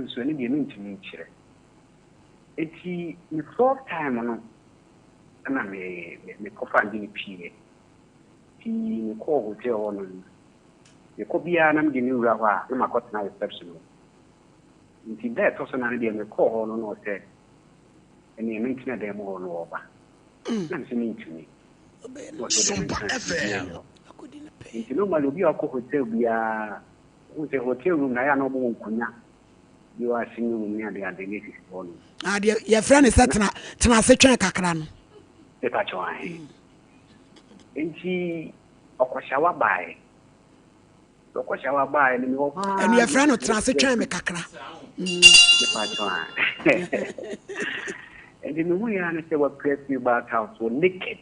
so any be ntimi chire eti the first time no na me kofa ndi pie ti me ko hotel ono me ko bia na me ni wura hwa na makota na reception nti there to so na ne me ko ho no se eni me ntina dem ho no oba na me ni ntimi Sompa FM. Nti no ma obi akọ hotel bia the hotel room na ya no bo nkunya you are singing me and the next one your friend is that tena se twen kakra no e pa cho ai nti okoshawa bai ni ho and your friend no tena se twen me kakra e pa cho ai and the no ya na say what press you back house so naked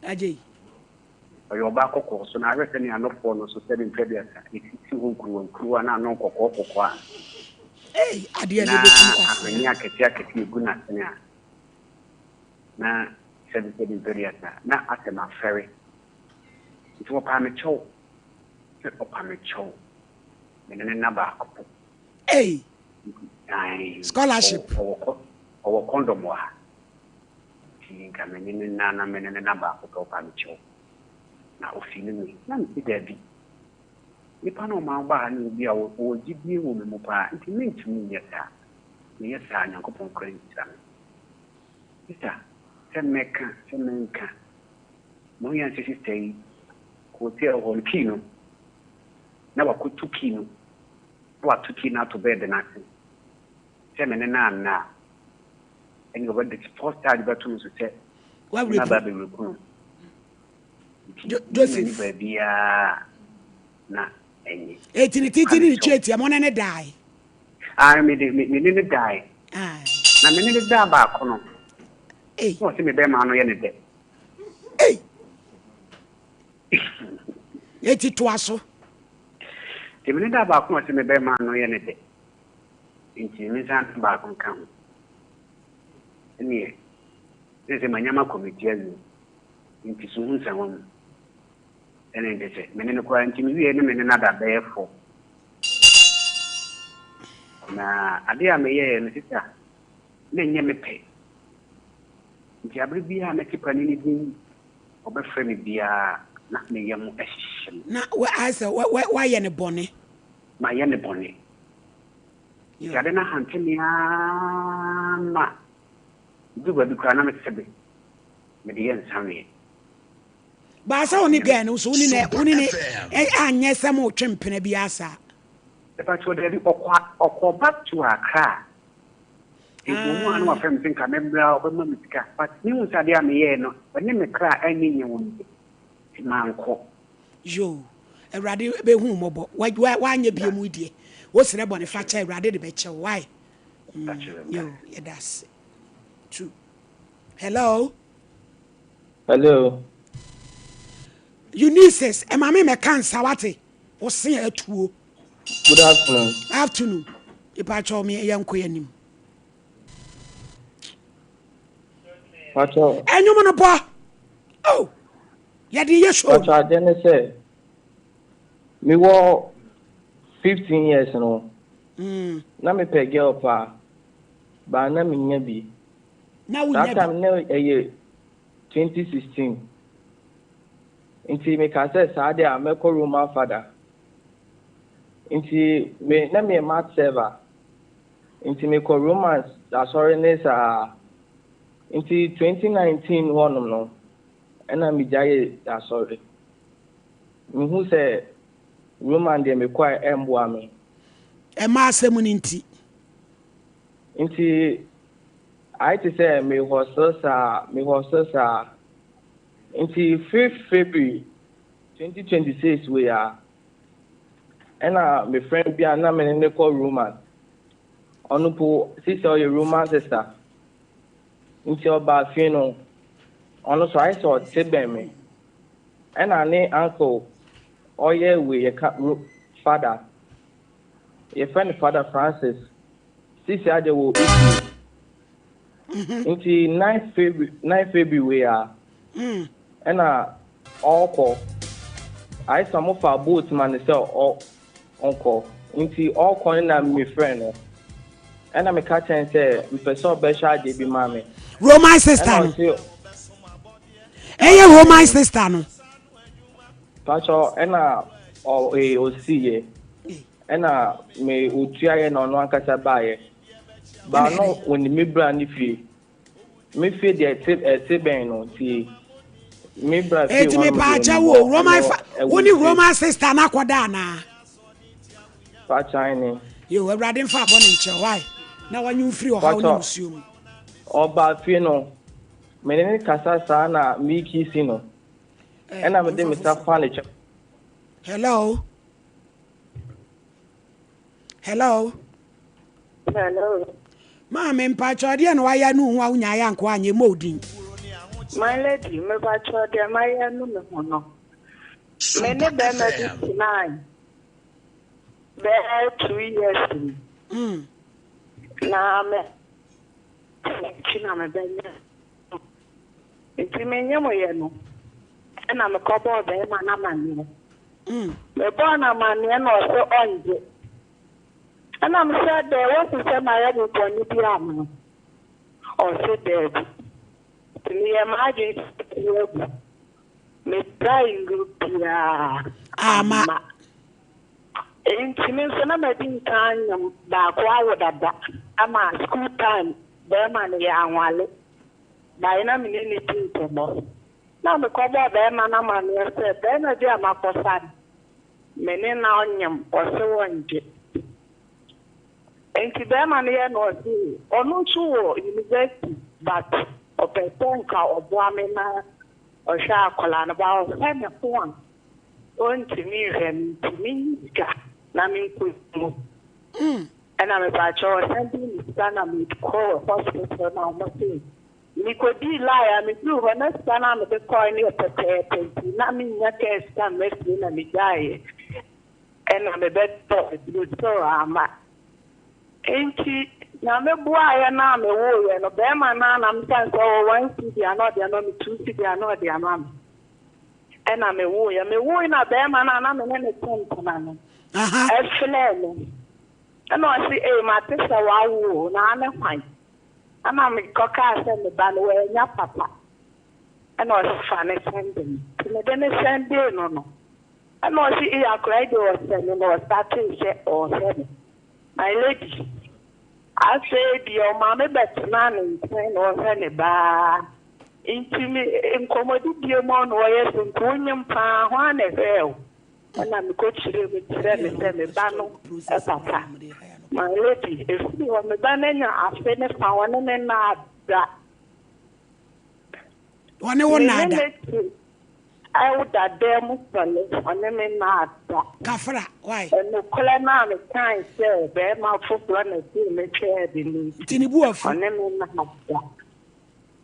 ajay your back ko so na rese ni anofo no so 7 previous it is who kruwa na no kokko hey ade ade betum kwa ni aketi guna tena na 7 previous na atema ferry it was pa me chow menene na ba ko hey ai scholarship o condom wa tinga menene na menene na ba ko pa me chow na ofini mi na mi dabi nipa no ma ba ni bi a wo gidi wo me pa nti me ntumi yesa me yesa nyankopon kranita ita semeka mo yan sisi stay ko te o kino na ba ko tukino wa tukina to bed na se semene na en go the first time ba to so se wa na ba be ku Joseph babia na enyi titini cheti amona ne dai me ne dai na me ne da ba ko no o se me be ma no ye ne de eti to aso te me ne da ba ko no se me be ma no ye ne de nti me san ba ko kan ni se manyama committee azu nti so hu san won ene ndese menene kwa nti mi wie ne menene nada befo na ade a meye ne sita ne nye mepe nti abri bia na kipa ni din obefre mi bia na me yam ehihim na wa ye ne bone ma ye ne bone ya de na hantini ma duba bi kwa na me sebe me de yen sanwe ba sa oni gan so oni ne anye sam o twempene bi asa e pa cho de okwa back to Accra e mo anu afem tin ka membra obema mitika but ni un sade am ye no oni me kra ani nye won ti manko yo Erade be hu mobo wa anye bie mu die wo sere bone fa cha Erade de be che why yo yeah that's true. Hello Eunices, mama me cancer wate. O se atuo. Good afternoon. Afternoon. Ipa cho me yanko yanim. Pacho. Enyum no bo. Oh. Ya de ye show. Pacho adene say. Me wo 15 years no. Na me pe girl pa. Ba na me nya bi. Na wo nya bi. That time na 2016. Inti me ka say saade a me ko Roman father. Inti me na me mat server. Inti me ko Romans da sorry ne sa. Inti 2019 one no. Ena me jaye da sorry. Me hu say Roman de me kwa emboa me. E ma asemu ni nti. Inti I to say me hostel sa Inti 5th February 2026 we are and my friend be na me ne call Roman onupo sister your Roman sister inti oba fino ono so I saw tebe me and ne uncle oye we your father your friend father Francis sister ade wo inti 9th February we are and all I some of our boats man say all uncle into all calling me friend And I'm a catch and say, Mpeso Besha JB Mami. Roman sister. Hey, Roman sister. No. Pacho, and o see and me Utia no one casabaye. But no, when the Mibra if me feed the Sebeno, see. Mibra Eti me pa cha wo Roman woni Roman sister na kwada na. Pacha ni. Yo, Awurade mfa abɔ ne nkyɛ why? Na wanyu free o ha wo musuom. Oba fie no. Me ne kasa saa na me kisi no. Ena me de me sa fa ne. Hello. Hello. Hello. Ma me mpa cha de na waya nu hu a unya ya nko anye modin. My lady, me ba cha de my anu me ho no. Me ne be na 59. Be 2 years. Na me. China me be nya. Enti me nya mo ye no. E na me ko bo be ma na ma ni. Me bo na ma ni na o so onje. Ana me say there what say my ya go ni bi am. O so there. Me imagine me trying group ya. Ama. Enti me so na me din kan ba kwa wo dada. Ama school time be ma ne ya anwale. Ba ina me ni tin to mo. Na me ko ba be ma na ma ne se be na dia ma ko san. Me ne na onyam o se wonje. Enti be ma ne ya no si. Onu chu university but opetonka oboamena ohwa akola na ba ohwe me fon ontimi hwem timinga na minkumu ana me ba cho sending sana me call hospital na mo say mi ko di lia me du ho na sana me de call ni pepe na mi nya ke scan me na mi dai ana me beto do so ama enti na me bua ya na me wo ye no be ma na na me san so 1 cd ano de ano me 2 cd ano de ano am e na me wo na be ma na me ne tonto na no e fle no ano si e ma te sa wa wo na me kwan ana me koka se me ba no we nya papa ano si fa ne sende me de ne sende no ano si e akra de o se no start se o se my lady I said, your mamma better man and train or any bar. Intimate incommodity your mon wires and Quinium Pa, one as well. And I'm coaching with Semi Bano as a my lady, if you are Madonna, I finished one and not that. One nada. I would that damn on them in not Kafra, why? And the colonel time said, bear my foot runner to me chair the Tinibu of on them in not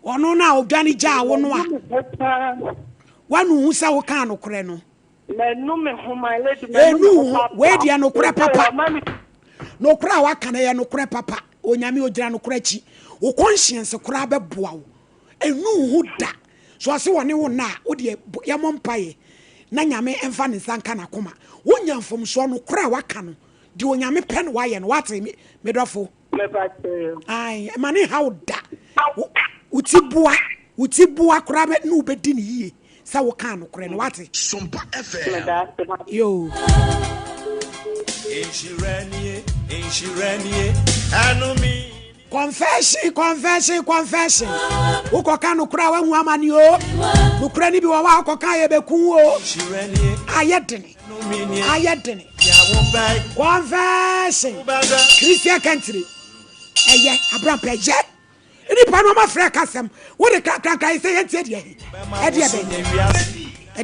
one now, Gani Ja, one who saw Cano Creno. No, me whom I let no, where the no crap papa. No cra, what can I no crap papa? O Yami o Drano Crechi, o conscience of crab a bow. And no who that. So I say one na o de yamon paye na nyame emfa ne sanka na koma wonya mfom so no kra waka no de onyame pen waye no wate me dofo me ba te ai mane how da utibua kra me no bedi ne yie sa wo kan no kra no wate Sompa FM yo inshiranie anomi confession ukoka nukura wa hu amani o nukura ni bi wa ukoka ye beku o ayedene confession Christian country eye abram peje ni pa no ma frɛ kasem wo de kaka say yentie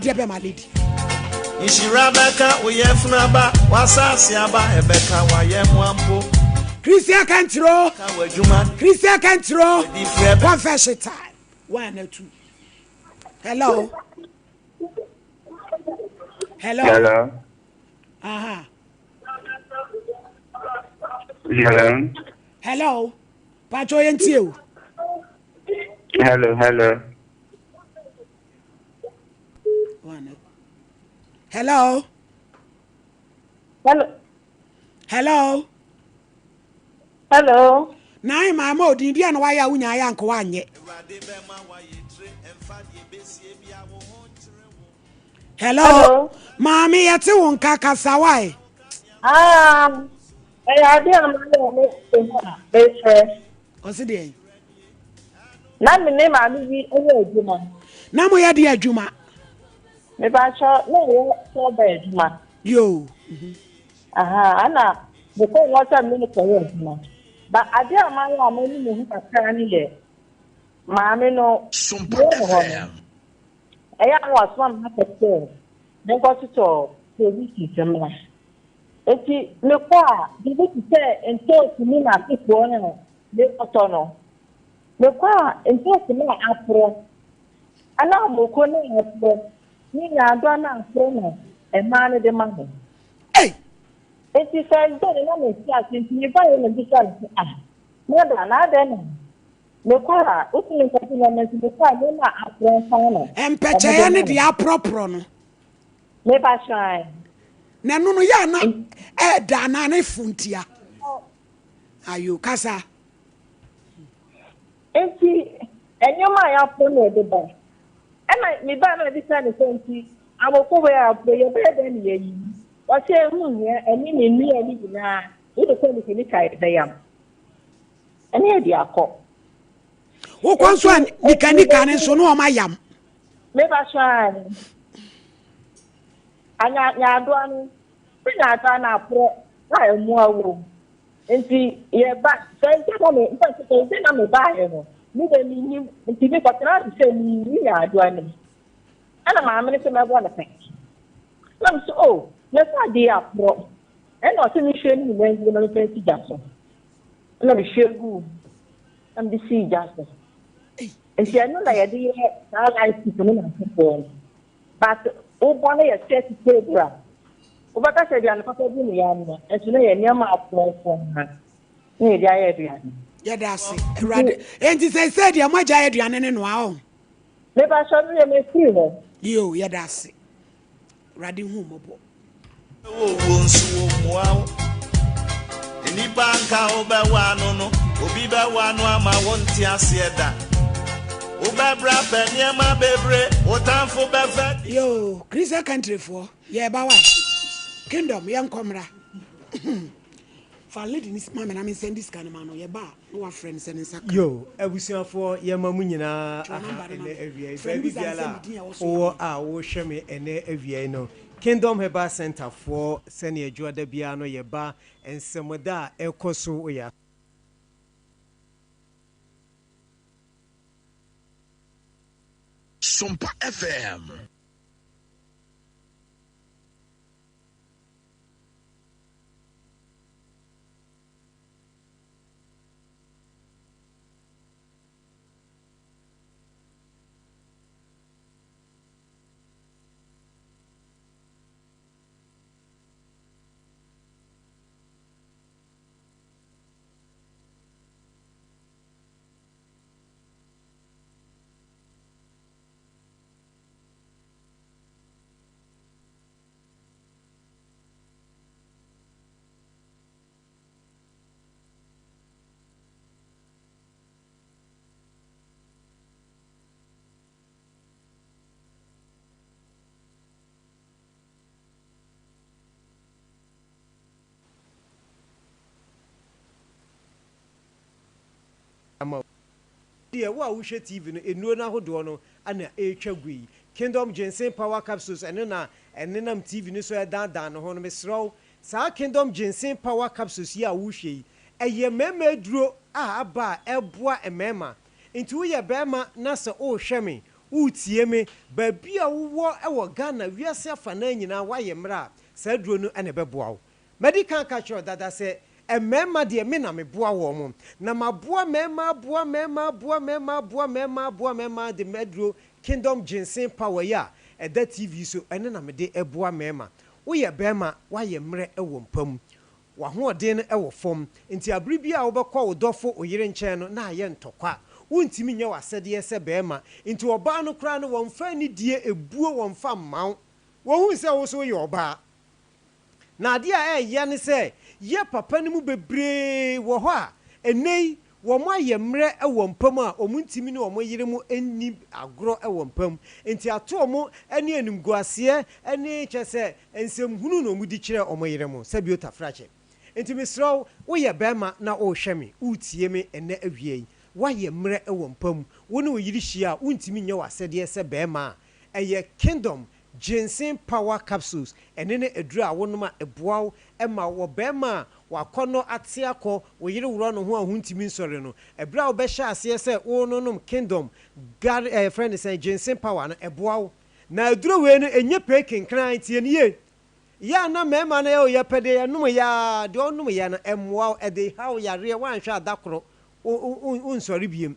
de be my lady Inshirabaka uyefunaba wasasi aba ebeka wayemwampo Christian Cantro confession time 1 or 2 hello hello Pacho yentie hello Hello. Nai mama odi dia na waya unya ya nko wanye. Hello. Mami yete won kaka sawai. I didn't know better. Osi de. Na me name ami ewe adwuma. Na mo ya de adwuma. Me ba cho na ye so ba adwuma. Yo. Aha, ana the ko wata me ko adwuma. Ba ade amanye amani me hu kakra ni ye. Maame no Sompa FM. Eya no asam na pete. Ne ko to service semla. Eti me kwa bibi tse ento tumi na tipo no de oto no. Me kwa ento tumi na afro. Ana mo ko na afro. Ni na do na afro no. E ma ne de ma ho. Hey. Eti se do na me si asinti ni ba ye me bi sa ah. Me da na de no. Me kwa utumi ko ti na me ti kwa ni na afro fa no. Empeche ya ne dia propro no. Me ba shine. Na nunu ya na da na ne funtia. Ayo kasa. Enti enyoma ya po no de ba. Ena me ba na di sa ne senti amoko we apo ye be de ne yi. O se hu ye eni ne ni ani na. E de ko ni kai da yam. Eni e di akọ. Wo kwanso an nika ne so no o mayam. Me ba shine. Anya nya do anu. Nya ta na pro na emu awo. Enti ye ba senti ko me nti na me ba he no. Ni de ni nti me ko tra se ni ya do anu. Ana ma me se me bo na pe. Na so oh, na sa di apro. E no se ni hwe ni me ngi na me pe ti jaso. Na me hwe gu. Am di si jaso. Enti anu na ye di na life ti me na se. But o bo na ye set table. Ubaka se dia na papa bi ni ya no. Enso na ye niam apro ha. Ni dia ye aduane. Ya da se. Erade. Enti se dia maja ya aduane ne no a o. Me ba so no ye me free no. Yo, ya da se. Radi hu mobo. Wo nsu wo muawo. Eni banka obewa no no. Obi bewa no ama wonti ase da. Ubebra peniema bebre, otanfo befe. Yo, Christian country for. Yeah, ba wa. Kingdom yan komra. For lady ni mama na me send this kind man no ye ba. No friends and saka. Yo, ebusuafo ye mamu nyina ene awia. Baby biala. O a wo hweme ene awia no. Kingdom Herbal Center for senior juada bia no ye ba ensemoda ekoso oya. Sompa FM. Dear, what we should TV no na hodo ana etwa gui. Kingdom Ginseng Power Capsules and then TV no so dan ho no mesro. Sa Kingdom Ginseng Power Capsules ya wo hwe. Eye mema duro aba eboa emema. Nti wo ye bema na se o hweme. Utie me ba bia wo ewo Ghana wiase afa na nyina wa ye mra. Sa duro no ene beboa wo. Medical catcher dada se emema de me na me boa wo mo na maboa mema de medro Kingdom Ginseng Power ya that TV so ene na me de eboa mema wo ye bema wa ye mre ewo mpam wa ho de no ewo fom nti abri bia wo bekọ wo dofo oyire nchen no na ye ntokwa wontimi nya wasede se bema nti oba no kra no wonfa ni die ebuo wonfa maw wo hu se wo so ye oba na ade a ye ne se ye papa ni mu bebre wo ho a enei wɔn ayɛ mmerɛ wɔ mpam a wɔn ntumi ne wɔn yere mu ani agorɔ wɔ mpam nti ato wɔn ne animguaseɛ ne kyɛ sɛ nsɛmhunu na wɔn di kyerɛ wɔn yere mu sɛbi otafrakyɛ nti mesrɛw woyɛ bɛrima na ɔrehwɛ me wotie me ɛnɛ awie yi wayɛ mmerɛ wɔ mpam wo ne wo yere hyia a wontumi nyɛ w'asɛdeɛ sɛ bɛrima a ɛyɛ kingdom ginseng power capsules ɛne ne aduru a wonom a ɛboa wo ma wɔ bɛrima a wakɔnɔ ate akɔ wo yere worɔ no ho a hontimi nsɔre no ɛberɛ a wobɛhyɛ aseɛ sɛ wononom kingdom friend sɛ ginseng power no ɛboa wo na aduru wei no ɛnyɛ pɛ kenkran tie ne yie ya na mɛma no yɛ pɛde yɛnom yɛ deɛ ɔnom yɛ no ɛmmoa wo ɛde haw yareɛ woanhwɛ adakoro wonsɔre biem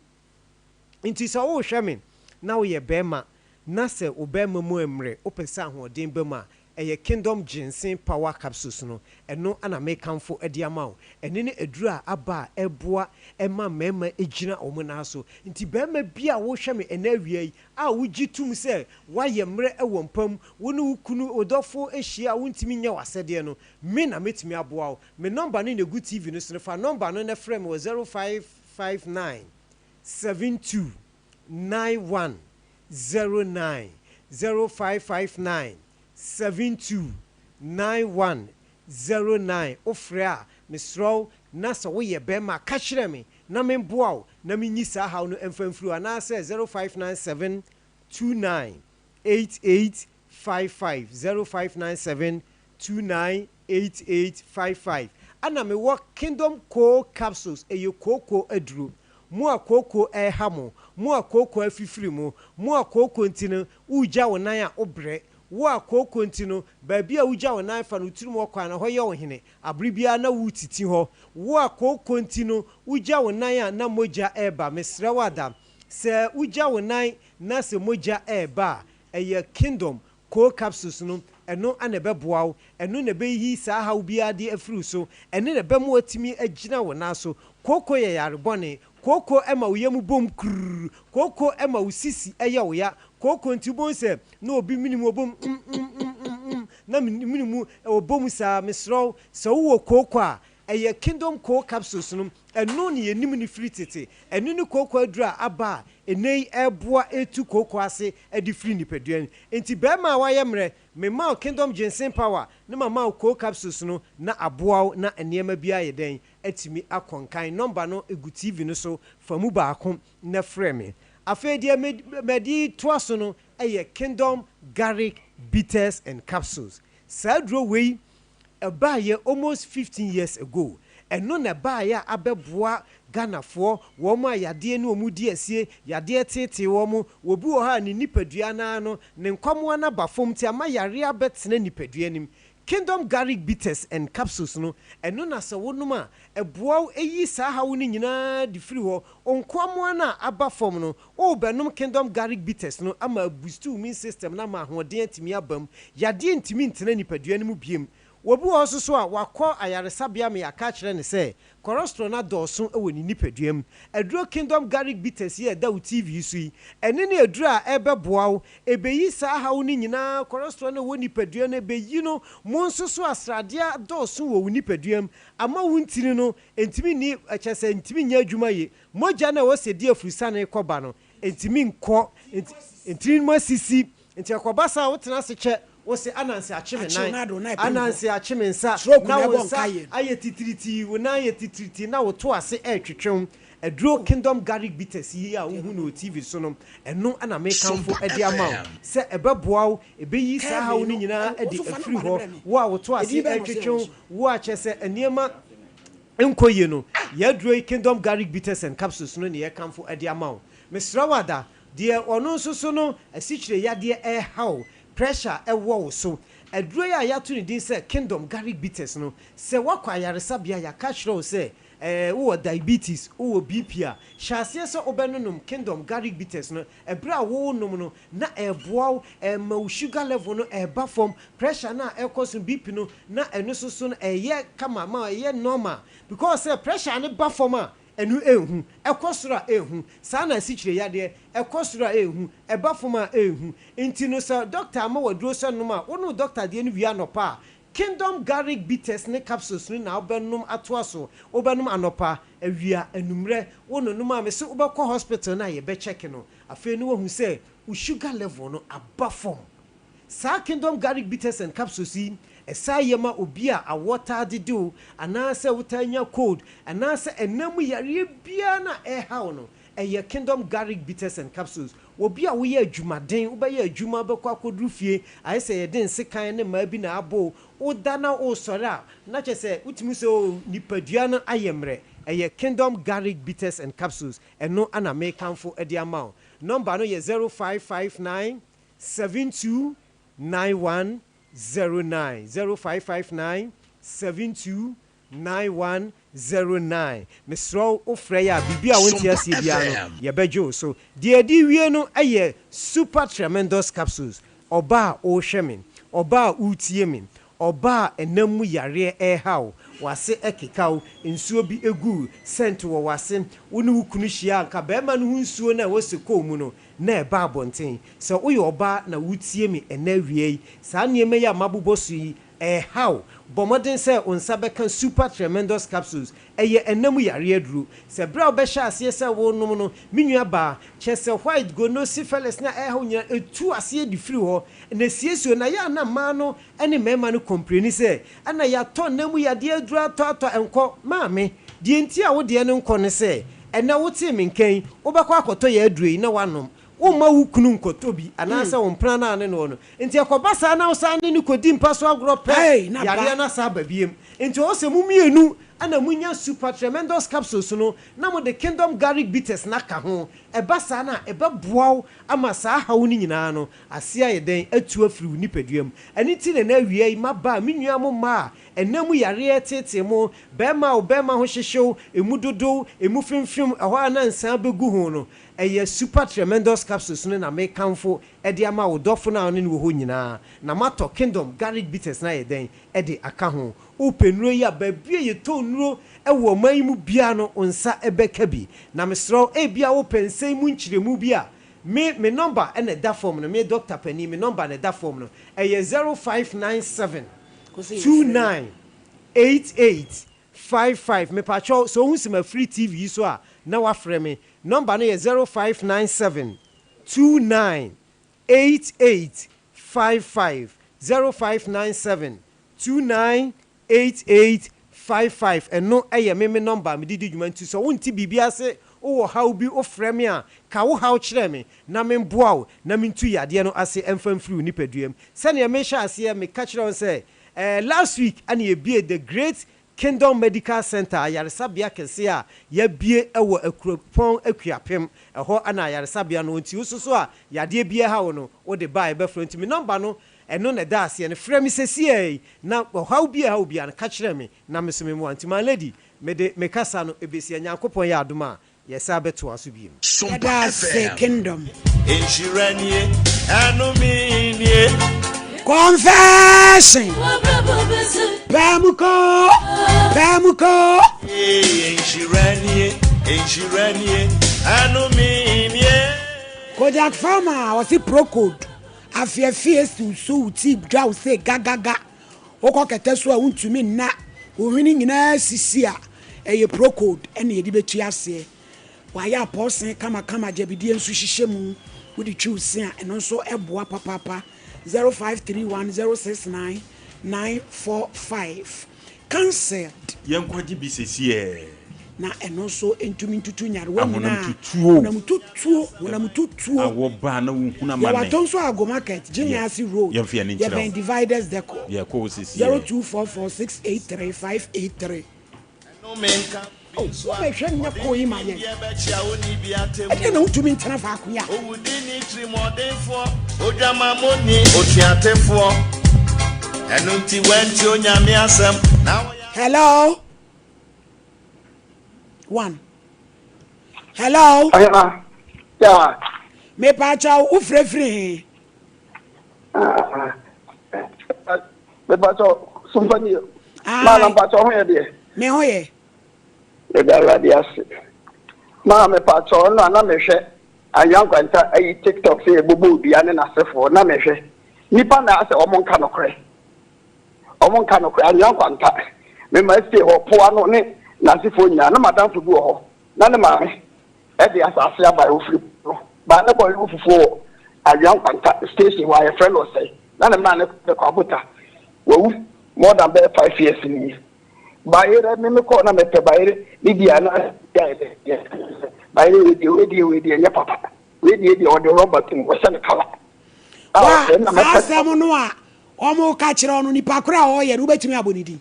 nti sɛ wohwɛ me na woyɛ bɛrima na sɛ wo bɛrima mu mmerɛ wopɛ sɛ ahoɔden ba mu a ɛyɛ kingdom ginseng power capsules no ɛno ana mekamfo de ama wo ɛne ne aduru a aba a ɛboa ɛma mmarima gyina wɔn nan so nti bɛrima bi a wohwɛ me ɛna awia yi a wogye tum sɛ woayɛ mmerɛ wɔ mpam wo ne wo kunu odɔfo ahyia a wontumi nyɛ w'asɛdeɛ no me na metumi aboa wo me nɔmba no na egu tv no so no fa nɔmba no na frɛ me wɔ 0559 72 91 09 0559 72 91 09 ofrɛ a mesrɛw na sɛ woyɛ bɛrima ka kyerɛ me na memboa wo na menyi saa haw no mfamfiri anaasɛ 0597 29 8855 0597 29 8855 ana mewɔ kingdom co capsules ɛyɛ koko aduro mu a koko ɛha mu a koko afifiri mu a koko ntino wugya wo nan a obrɛ wo a koko ntino baabi a wugya wo nan fa no turum ɔkwan na hɔ yɛ wo hene abere bia na wutiti hɔ wo a koko ntino wugya wo nan a na mogya ɛba mesrɛ wada sɛ wugya wo nan na sɛ mogya ɛba ɛyɛ kingdom co capsules no ɛno ana ɛbɛboa wo ɛno na ɛbɛyi saa haw biara de afiri so ɛne na ɛbɛma watumi agyina wo nan so koko yɛ yarebɔne koko ɛma wo yam bom krrr koko ɛma wo sisi ɛyɛ wo ya koko nti bon sɛ na obi minimu obom na minimu obom saa mesrɛw sɛ wo koko a ɛyɛ kingdom co capsules no ɛno ne yɛnim ne firi tete ɛno ne koko adura aba enei ɛboa etu koko ase ɛde firi nipadua nti bɛrima a wayɛ mmerɛ mema kingdom ginseng power ne mama co capsules no na aboa na nneɛma bi ayɛ den atimi akɔnkan nɔmba no egu tv no so fa mu baako na frɛ me afei deɛ medi toa so no ɛyɛ kingdom garlic bitters and capsules saa duro wei ɛbaayɛ almost 15 years ago ɛno na ɛbaayɛ a abɛboa Ghanafoɔ wɔn a yadeɛ ne wɔn di asie yadeɛ tete wɔn obi wɔ ha ne nipadua naa no ne nkɔmoa na ba fam ti ama yare abɛtena nipadua nim kingdom garlic bitters and capsules no ɛno na sɛ wɔnom a ɛboa eyi saa haw ne nyinaa de firi hɔ nkɔmoa na aba fam no o bɛnom kingdom garlic bitters no ama boost immune system na ma ahoɔden atimi abam yadeɛ ntimi ntena nipadua nim biem wobi wɔ so a wakɔ ayaresabea me aka kyerɛ ne sɛ cholesterol na dɔɔso wɔ ne nipaduam aduro kingdom garlic bitters yɛ da wo tv so yi ɛne ne aduro a ɛbɛboa wo ebeyi saa haw ne nyinaa cholesterol na wɔ nipadua no ebeyi no mo nso so asradeɛ dɔɔso wɔ wo nipaduam ama wo ntiri no entimi ni ɛkyɛ sɛ ntimi nya adwuma ye mogya na wɔ sɛ di afurusa ne kɔba no entimi nkɔ entiri mo asisi enti akɔba saa wo tena se kyɛ wo se anansi achime nan anansi achime nsa na wo nsa aye titiriti wo na aye titiriti na wo to ase etwetwem aduro kingdom garlic bitters yi a wo hu no tv so no eno ana me kanfo ade ama se ebeboa wo ebeyi sa ha wo ni nyina ade afiri ho wo a wo to ase etwetwem wo a kyese eniema enkoye no ya aduro kingdom garlic bitters and capsules no ne ye kanfo ade ama wo mesrawada de ono nso so no asikyire yade hawo pressure ɛwɔ so aduro ya yato ne din sɛ kingdom garlic bitters no sɛ wakɔ ayaresabea ya ka kyerɛ sɛ wo diabetes wo bp a hyɛaseɛ sɛ wobɛnonom kingdom garlic bitters no ɛberɛ a wo nom no na ɛboa ma wo sugar level no ɛba fam pressure na ɛkɔ so bp no na ɛno so no ɛyɛ kama ma ɛyɛ normal because pressure ne ba fam a enu ehu ekosura ehu saa na sikyire yade ekosura ehu eba foma ehu enti no sa doctor ama waduro so no ma wono doctor de no wia no pa Kingdom garlic bitters ne capsules ni na obenum atoaso obenum anopa awia anumre wononum a me se obekọ hospital na ye be check no afi ni wo hu say wo sugar level no abafom sa Kingdom garlic bitters and capsules yi esa yema obi a water didu anase wotanya cold anase enamu yare bia na haw no eye Kingdom garlic bitters and capsules obi a wo ye adwumaden wo be ye adwuma bekọ akodru fie ayi se ye den sekan ne ma bi na abo wo dana o sore a na chese utimi so nipadua no ayemre eye Kingdom garlic bitters and capsules eno ana make kanfo edi amount number no ye 0559 729109 0559 729109 Mr. Ofreya bibia wonti asie bia no ye bejo so die di wie no eye super tremendous capsules oba o hwemin oba utie min oba enamu yare haw wase ekekaw nsuo bi egu scent wo wase woni wukunu hia nka be ma no nsuo na wose komu no na eba abonten so uyo oba na wutie mi enawie sa nieme ya mabubosu yi haw bomodin say onsa beka super tremendous capsules eye enamu yare aduru se bra obehya ase se wo nom no minua ba chese white go no syphilis na haw nya etu ase di free ho na siesuo na ya na ma no ene mema no compreni se ana ya to namu yade aduru ato enko maame die nti a wo de ne nko ne se ena wo tie menkan wo bekọ akoto ya aduru yi na wanom wo ma wukunu nkotobi anasa wo mpra na ane no nti ekobasa na wo sa ne kodi mpaso agro pe yare na sa babiem nti wo se mumienu ana munya super tremendous capsules no na mo the Kingdom garlic bitters na ka ho ebasa na ebaboaw ama sa hawo ni nyina no asia yeden atu afiri nipaduam ani ti na awie maba menua mo ma enamu yare tete mo bema ho hyehyew emu dodo emu fimfim eho anansa begu ho no eye super tremendous capsules no na me kanfo ede ama wo dofo na ne wo ho nyina na mato Kingdom garlic bitters na yeden ede aka ho openuro ya babie ye tonuro ewo mayimu bia no onsa ebeka bi na mesro bia wo pensei mu nchiremu bia me number ene da form no me Dr. Penny me number ne da form no eye 0597 298855 me pacho so hu sima free TV so a na wa frɛ me number no ye 0597 298855 0597 298855 eno eye me number me didi dwuma ntu so wonti bibia se wo how bi o frɛ me a ka wo how kyerɛ me na me mboa wo na me ntu yade no ase emfam free nipaduam se ne me hya ase me ka kyerɛ won se last week ani ye bie the great Kingdom Medical Center ayaresabia kese a ya bie ewo akuropon akuapem eho ana ayaresabia no nti ususo a yade bie ha wo no wo de ba e be front me number no eno ne da ase ne frɛ me sesi na how bie ha obi an ka kyerɛ me na me so me mu anti my lady me de me kasa no ebesi Nyankopon ya adoma yesa beto aso biem Sompa FM Kingdom Inshiranie anuminie confession Bamuko Inshiranie anuminie Kodak farmer was a pro code afia face to so tip draw say gaga oko kete so a untumi na ohwini nyina sisi a eye pro code ene yedi betu ase wa ya posen kama jabidie nsu hihye mu wudi twi a eno so eboa papa 0531069945 cancelled yankwaji bisesi na eno so entumi ntutu nyare wonamtutuo awo ba na wuhuna mane ya watonso ago market Genius Road ya ben dividers deco ya ko sisi 0244683583 no menka oh me hwe nya ko yi ma ye e na utumi ntena fa akoya owudi ni trimodefo odwamamoni otuatefo enunti wenti onyame asem na hello one hello yeah me pa cha u frefri me pa cha Sompa Mala pa cha ho ye de me ho ye e da radias ma me pa cha no na me hwe ayankwanta ayi TikTok se bobo bia ne na sefo na me hwe nipa na ase omo nka no kre ọmọ nka no kwa anya kwanta me ma stay ho po ano ne na sifo nya na madam fu bi ho na ne ma e de asase aba o free ba na ko lu fufu anya kwanta station wa your friend was say na ne ma ne ko abota wo more than 5 years ni bayere me ko na me pe bayere ni dia na ya bayere we di nya papa we di o de robert mo se ne kala asem no a omo ka kire ono nipa kora o ye no betumi abonidi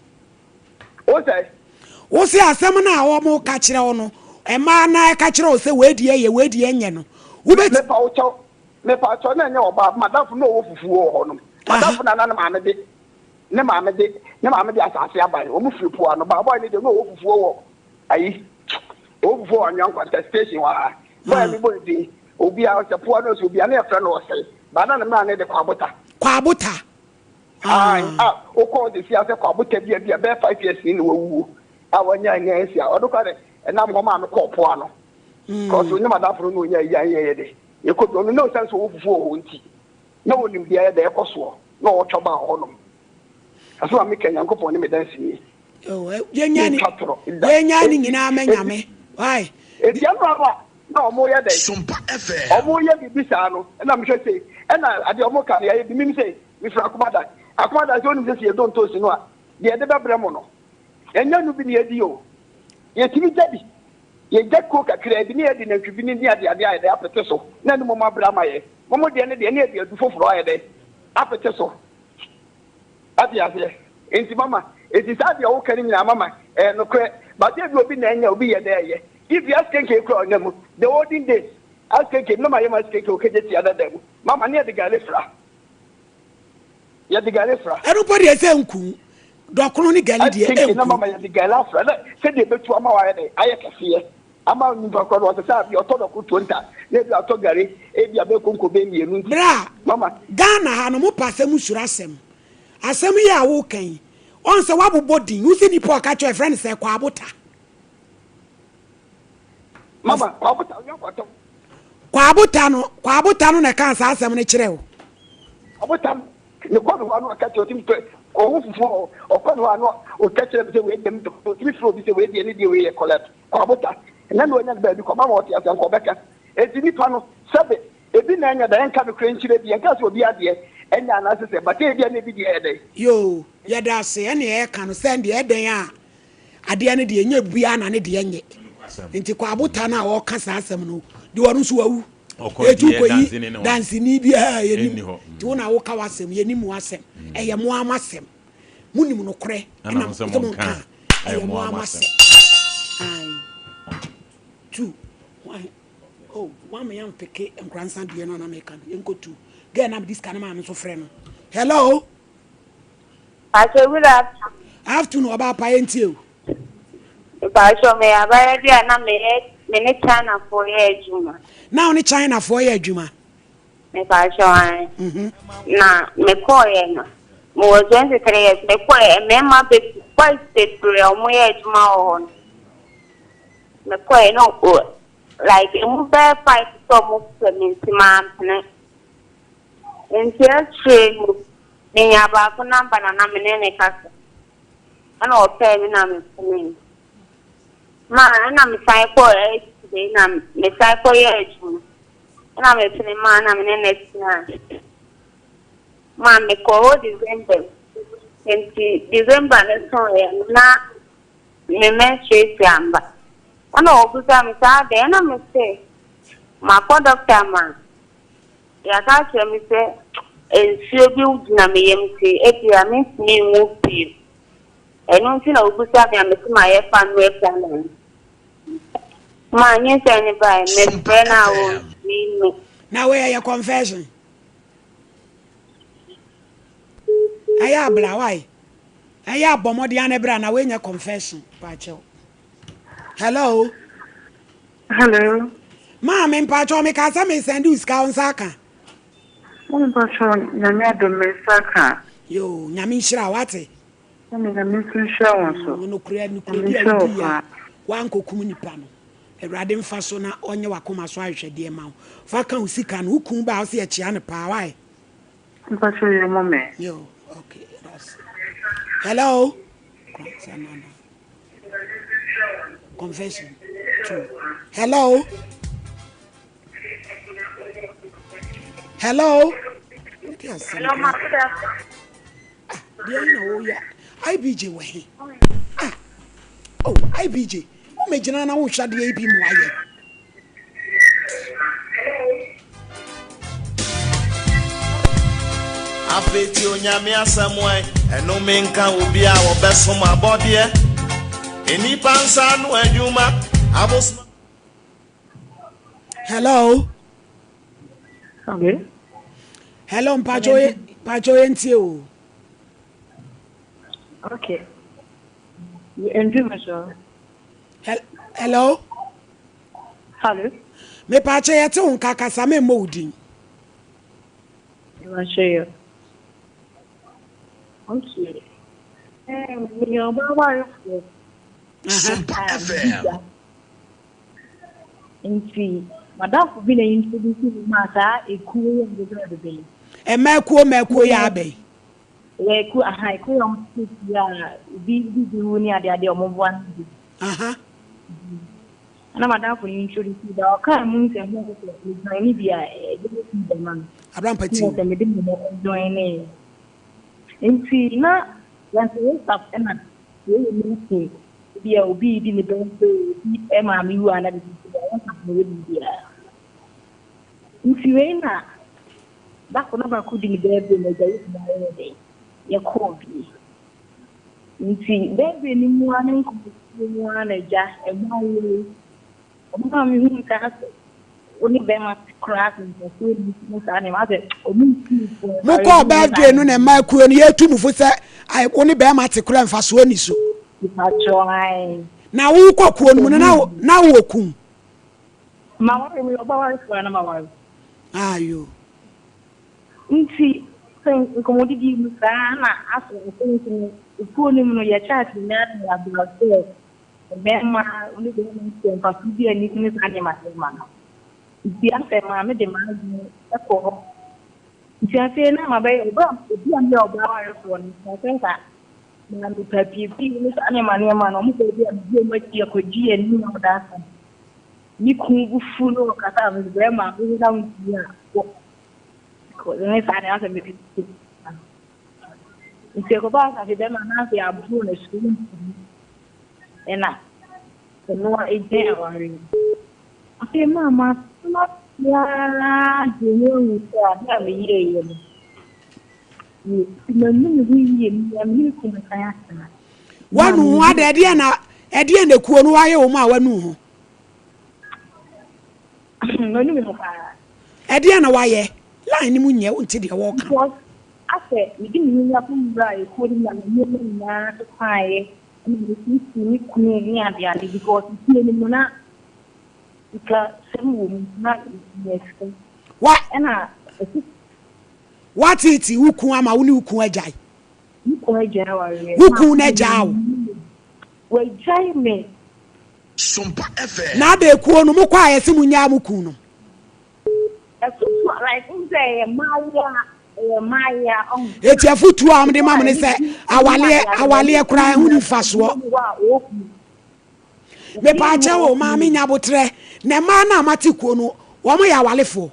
o se asem na omo ka kire ono e ma na ka kire o se we die enye no wo bet me pa cho na nya oba madam no wo fufu ho no madam na na ma me de ne ma me de asase abai o mu firi po ano ba boy ni de no wo fufu wo ayi o fufu anya kwanta station wa boy mi boy di obi a se po ano so obi a na e fra no se ba na ma ne de kwabota o ko de si ase kwabota bia 5 years ni wo wu a wanya nya esi a odo ka de na mo ma me ko po ano ko so ni madam fro no nya ye de e ko do no sense wo fufu o nti na wo nim bia de e ko so na wo twa ba ho no aso a me kenya nkopon ni me dansi ni yenyani nyina amanyame why e dia no aba na omo ye de Sompa FM omo ye bibi sa no na me hwe sei na ade omo ka ya bi mi sei mi fra akomada so ni sei don to si no a de de bebre mo no enya nu bi ni edi o ye tibi jadi ye jakko kakra bi ni edi na twibi ni ade ade apete so na ni mo ma bra ma ye mo de ne edi adu foforo aye de apete so ati ase enti mama eti sa de o kani nyina mama no kre ba de bi obi na enya obi ye de ye if you ask kenke kro onyamu the olden days ask kenke no ma ye ma ask kenke o keje ti adada mu mama ne de gale fra ye de gale fra everybody ese nku dokunu ni gale de enku na mama ye de gale fra se de betu ama wa ye de aye kase ama ni ba ko do sa bi otodo ku 20 ne bi atogare e bi abekonko be mienu bra mama Ghana ha no mo pasem surasem asem ya wo kan on se wabobodi usi ni po ka cho friend se kwa abota mama kwa abota yo kwato kwa abota no na kan sa asem ne kire wo abota ne kwa no anu aka cho tim ko wo fufu o kwa no anu o ka kire bi se we dem to mi fro bi se we die ne die we collect kwa abota na no nya ba bi ko mama o ti asan ko beka e ti ni pa no sebe e bi na nya da enka no kire nkire bi enka so obi ade enya na se but e bi na bi die ede yo ya da se ene e ka no send eden a ade ne de enya bua na ne de enye nti kwa abota na o ka sa asem no de wonu so wawu etu ko yi dance ni bia ye ni ti wona wo ka wasem ye ni mu asem eye mo amasem munim no kore na mo ka eye mo amasem ai 2 1 oh one me am peke enkransan de no na me kan enko 2 get na this kan ma so frɛ no hello good afternoon oba pa enti o ba so me abaya dia na me ne China for ye adwuma na oni China for ye adwuma me ba so an na me call ye na mo 23 years me call e me ma be quite state pro mo ye adwuma o me call no o like mo be fight so mo me man na enti mo ni ya ba ko number na me ne kasa ana o pe mi na me ma na me sai ko today na me sai ko ye ju na me tini ma na me next na ma me ko December enti December na so ye na me menstruate amba ana o buza me sa de na me say ma ko doctor ma ya ka che me say ensio bi udina me yem ti e bi a me ni mu pi enu ti na obusa me amesi ma ye fa no e plan ma nye se ni bai me pe na wo ni na we ya confession aya bla why aya bomodi an bra na we nya confession pa che hello ma me pa cho me ka sa me send you ska on saka mo pa cho nyame do me saka yo nyame shira wate na me sun sha won so no kura dia wan kokum nipa no erade mfa so na onye wakoma so ahwehwede ma fa kan usika no hukun ba so ye chia ne pa why mpa cho ye mo me yo okay that's Hello. Confession. 2. Hello. Hello. Hello, Master. Dear, you know, yeah. IBJ way. Oh, IBJ. Who made Janana who shut the AP Mwaya? Afeti onyame asamwe eno menka obi a obesom abode eni pansa no adwuma abos. Hello. Okay. Hello, Pajoy Ntio. Okay. You enjoy myself. Hello. Hello. Me Pache yate unkaka same molding. You want to share? Okay. You're about Sompa FM. Nti madam ko bi na introduce ma sa eku yo de be. E mekuo ya be. Eku aha eku yo ya bi woni ade o mo bwan. Aha. Na madam ko introduce da o kan mun se ho ko ni bia e de man. Abraham Pati. Mo se me de mo join ni. Nti na yan se stop na ye ni bia obi di ni be e ma mi wu ana nfiwe na bako na bako di bebe na jayi na yede ya kobi nti bebe ni mu ana nkumu ana ja e mawo o mi hu ka oni be ma crack nti so ni sa na ma se o mi mo ko birthday no na makuo no yetu mu fo se ai oni be ma te kura mfa so ni so na wo kokuo no na wo kum ma wa mi oba wa so na ma wa ayo nti sen komodi di musa na aso nti ko ni mu no ya chat na na bla so be ma oni be ma so pa su di ani ni sa ni ma nti ase ma me de ma di e ko nti ase na ma be oba obi am ya oba wa so ni sen ka na mi papi ni sa ni ma no mo ko bi am di ma ti ko ji ani na da sa ni kungu funo kata mzema bila mtia ko ne sana hasa mimi niteko basa kidema nasi ya bune shule ena kunua ide wari ate mama ya dinyo kwa mire yeye ni mimi ni kuna kaya sana wanu wa de na kuo no waye wo ma wanu ho no ni mo ka ede na waye line mu nye unti de wo ka ase mi di mi ya fu bra e ko di na mi na to kai ni kunu ni ade ade because ni mo na ika semu na yes wa ena what it ukun ama woni ukun ajai ukun ajai wa re ukun na jao we jai me Sompa FM. na de kuo no mo kwa yesi munya amukun no like say Maya on eti afutu am de mam ne se awale kura hu ni faso me pa che wo ma me nya botre ne ma na amate kuo no wo mo ya walefo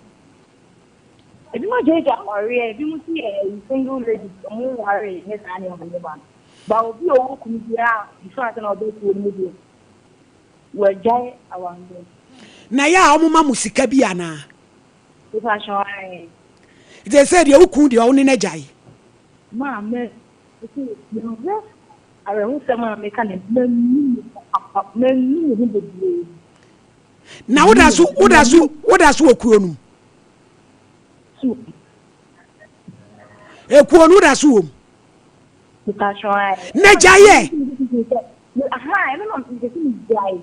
ebi mo jeja ori ebi mo si single lady mo worry ne sa ni o ne ba obi o ku bia before ata na obi kuo no bi we jai awande na ya o ma musika bi ana ifa shawai they said you ukun de o ni na jai ma me you are who sama me kan me ni be na wodasu okuo no ekuo no wodasu wo ifa shawai na jaye aha no no me tin jai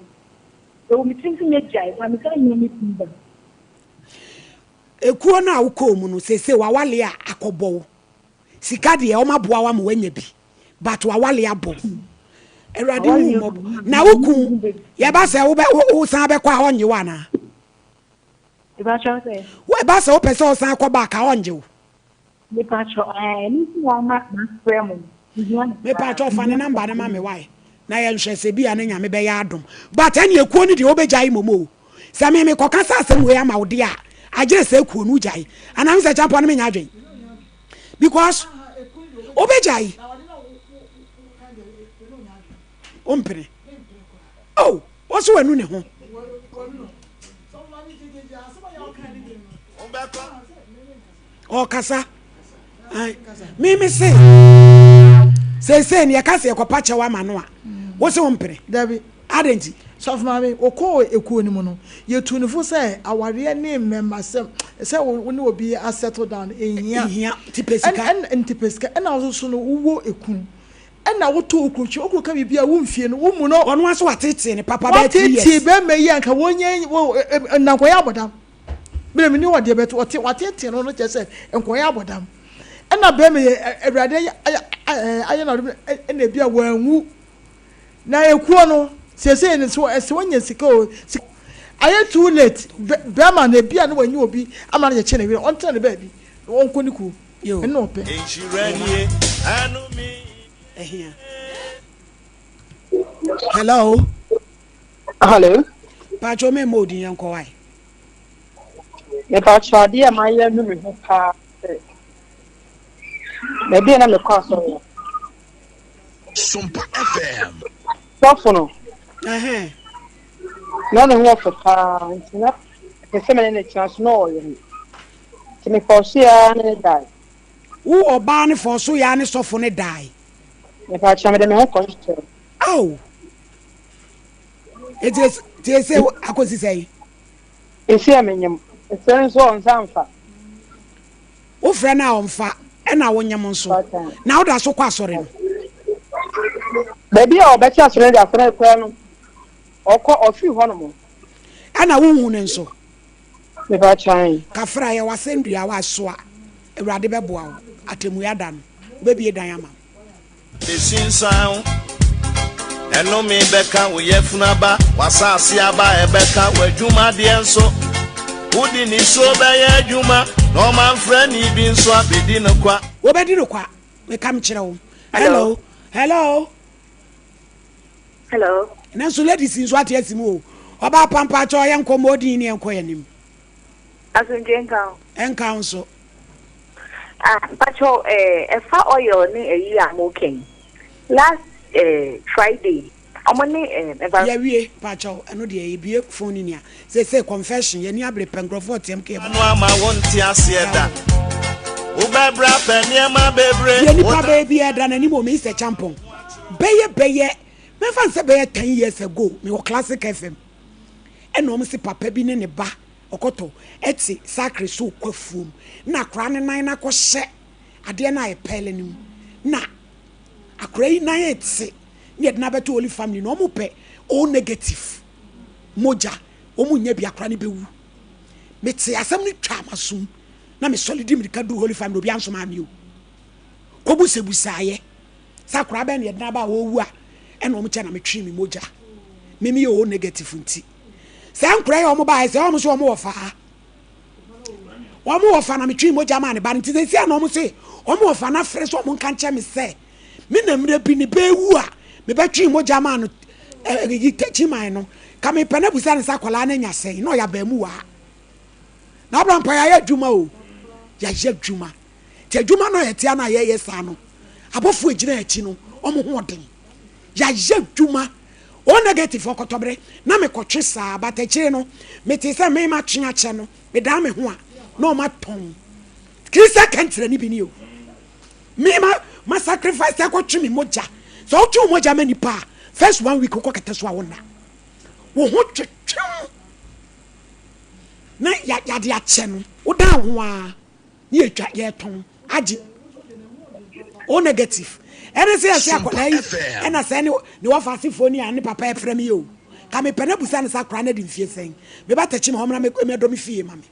o mi tin me jai wa me kan ni pinda ekuo na awuko mu no sese wawale a akobo sika de o maboa wa ma wanya bi but wawale abo erade hu mo na wuku ye ba se wo san be kwa onye wa na e ba cho se we ba se wo pese o san kwa ba ka onye wo ni pa cho ni si wa ma frame me pa cho fa ne number ne ma me why na ye nhwe se bia ne nya me be ya adom but ene ekuo ni de obejai momo se me kokasa asem we ama wo de a agire se ekuo nu jai ana me se champo ne me nya adwen because obejai ompere oh what's wenu ne ho oh kasa me say ne yakase ekopa chewa ma no a wo se ompere dabi adenti sof mame okọ ekuo ni mu no ye tunifo say aware ne member say wo ne obi a settle down ehia tipesika en tipesika en awo so no wo ekun na woto okrochi okroka bibia wo mfie no wo mu no ono aso watete ne papa ba 3 years watete be me yanka wonye na nkoya abodam bele me ni wode beto watete no no chese nkoya abodam na be me awrade aye na na bia wanwu na ekuo no sese ne so wonya sika o aye too late be ma na bia no wanyi obi ama na ye chene wi on tane ba bi onko ni ku yo no pe here. Hello. Hello. Pacho me modi yanko wai. Me pacho adi e ma ye nu me ho pa. Me bi na me kwa so. Sompa FM. Sofono. No no ho fa ntina. Ke se me ne chance no ye. Ti me for see ya ne dai. Wo oba ne for so ya ne sofo ne dai. Me pacho me de me ho control. Oh. It is say akosi say. Esi amenyem. Esi so on sanfa. Wo fra na onfa e na wonyem nso. Na wo da so kwa asore no. Baby o beti asore da asore kwa no. Okọ ofi ho no mo. Ana wo hu ne nso. Me pacho an. Kafra ye wasendua wa so a. Ewrade beboa wo. Atemu ya dan. Bebi edan ama. Esinsan eno me beka wo yefunaba wasase aba ebeka wadwuma de enso wodi ni so be ya adwuma no man frani bi nso abedi no kwa wo bedi no kwa me kam kire wo hello na so ladies nso ate asimu oba pampa cho ye nkomo odi ni enko yanim asunje enka nso pacho efa oil ni eyi amoken last Friday amone ya wie pacho eno de ebie phone ni a say confession ye ni abre pengrofo tem ke no ama wonti asieda ubabra peniema bebre ye ni pa baby eda na ni mo me se champon beye me fan se beye 10 years ago me wo classic FM eno mo se papa bi ne ba okoto eti sacre so kwafum na kra ne nan na ko hye ade na epele nim na akra yi nan eti ne na beto oli family no mo pe o negative moja o mu nya bi akra ne bewu meti asem ni twa masum na me solid mi ka du holy family obi anso ma mi o ko busebusaye sakra be ne na ba wo wu a eno mo che na me twi mi moja mimi o negative nti san kura yo mo ba se o mo so mo wofa wo mo wofa na me twi moja ma ne ba nti se na o mo se o mo wofa na fere so mo kan che me se me na mre bi ne be wu a me ba twi moja ma no techi man no ka me pena busa ne sakola na nya sei no ya ba mu wa na bra mpa ya adwuma o ya je adwuma te adwuma no ye tia na ye sa no abofu egina achi no o mo ho den ya je adwuma o negative okotobre na me kotwe saa batachire no me te se me ma twea che no me da me ho a no ma ton krista kantre ni bi ni o me ma sacrifice akotwe me moja so otwe moja mani pa first 1 week kokota so a wona wo ho twetwe na ya de ache no wo da ho a ni etwa ye ton agi o negative ene se ase akola yi ena se ne wafa asifo ni ane papa efrem yi o ka me pena busa ne sakra na de mfie sen me ba tachi me homra me do me fie mame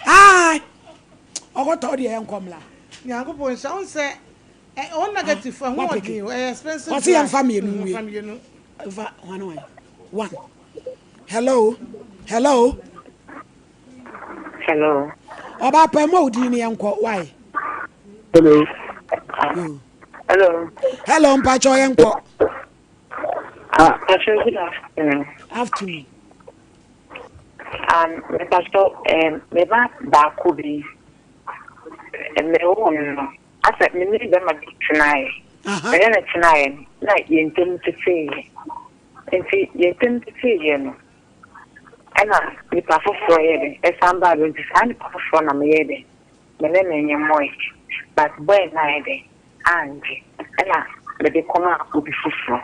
ai ogoto de enkomla Nyankopon sound say on negative for who expensive what's your family one hello Hello. oba pa mo di ni enko why Hello. Hello. Hello, Mpacho Yenko. Pastor, good afternoon. Afternoon. Pastor, me ba kubi. Me o I said me need them a bit tonight. Me na tonight. Na yentem tete. Enti yentem tete ye no. Ana ni pa foforo ye de. Esamba do nti sa ni pa foforo na me ye de. Me na enye moy. But boy na ye de. Anji. Ana me de koma obi foforo.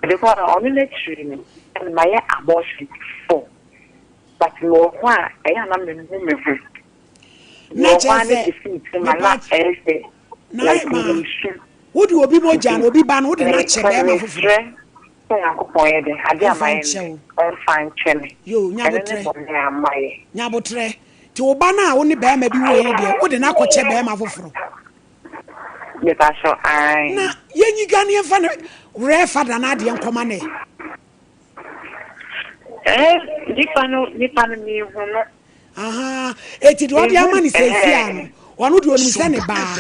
Me de koma only let you and my abortion for. But no one, I am not moving. No one is in my last essay. Like me, would you be more Jan or be ban? Would you not share my friend? I did my own fine cherry. You, Nabotre. To Obana only bear may be way there. Would not go check bear my fofro. Yes, I shall. I. You Ganian fan rare father and Adian command. Aha, it is what your money says. One would send a bar.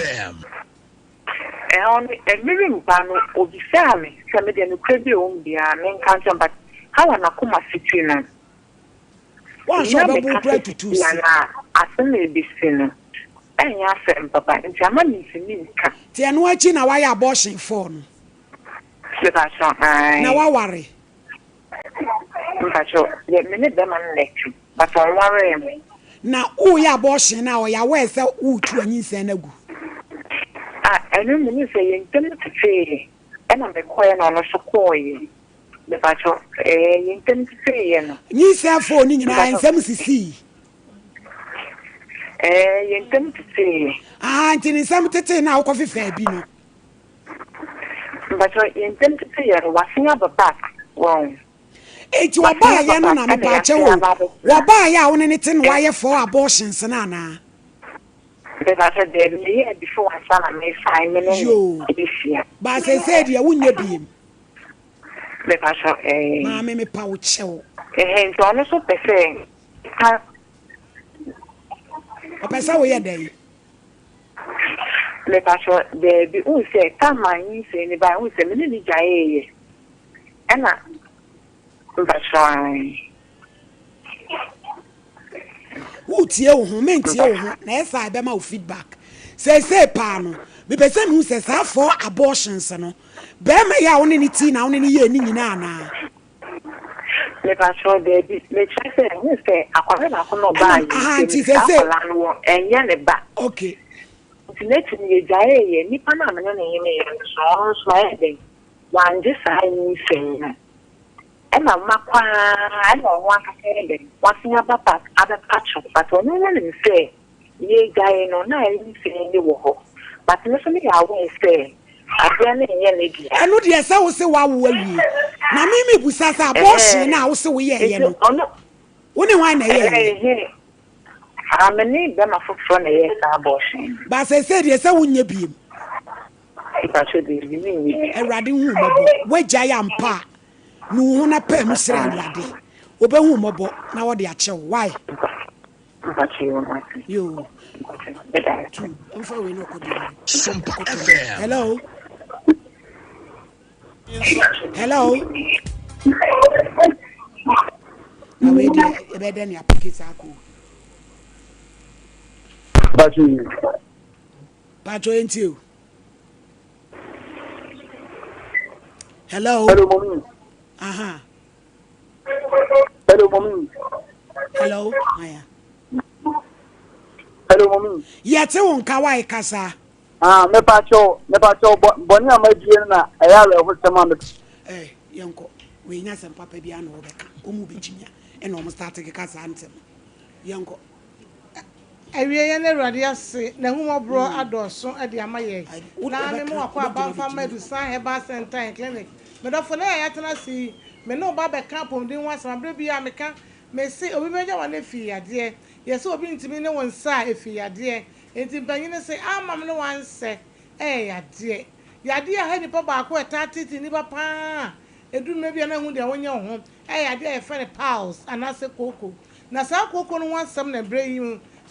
And million pan will be family. Some of them could be on the main country, but how an Akuma situation? One shall be bread to two. I may be seen. And yes, and papa, and German is in me. Tian watching a wire abortion phone. Now, I worry. Let me them and lecture, but I worry me. Now, oh, ya abortion now, ya wear so wood to any senagu. I don't mean to say, intended to say, and I'm acquiring on a sequoia. The battle, intended to say, you say for nine some see. Intended to say, until some now coffee fair bino. But I intend to say, washing up a back. Well, it's your buy, Yana, and a patch. What buy out anything wire for abortions, Nana? But I said, there before I saw me 5 minutes this year. But I said, you wouldn't be him. But I saw a mammy pouch. And also, per se, a person we a day. Let us show there be who say, come on, say anybody who say, Minnie Jay. And that's why. Who's your home? Next, I be my feedback. Say, Pano. Me person who says, I for abortions, no. Bear me ya only teen, only year, Nana. Let us show there be, let's say, who say, I cannot buy, and yell back. Okay. Let me die, Nippon, and so one just I saying. And my mapa, I don't want to say them. What's your papa, other patch, but no one say, ye guy, no, I didn't say any war. But listen, I will say, I don't know. I know the Asa will say, what will you? Now, Mimi Busasa, abortion now, so we are. Oh, no. What do I know? I'm a name, them a from a abortion. But I said, yes, I wouldn't be. I should be a riding where giant pa. No one a pay Mr. Lady. Obe humobo, now what they are chill. Why? You. Sompa FM. Hello. Hello. Now wait there. Better than your pockets are cool. Pacho ain't you. Hello. Hello, mommy. Uh-huh. Hello, mommy. Hello. Hiya. Hello, mommy. Yet won't kawai kasa. Me pacho, boni amadiena, ayala ho sama. Eh, yanko. We nya sem papa bia no obeka. Omu bichinya. E no mo start ke kasa antem. Yanko. Awie ye na Awurade ase na humobro adoso e de amaye. Na me mo akwa banfa Adusa herbal center and clinic. Me do fo na ya tena si me no ba be camp on din wasam bre bia me ka me se obi meja wa na fi ade. Ye se obi ntimi ne won sa efi ade. Enti banyine se amam ne wan se ade. Yade a he ni pa ba ko etatiti ni ba pa. Edu me bia na hu de wonya ho. Ade e fe ne pals anase koko. Na sa koko no wansam na bre yi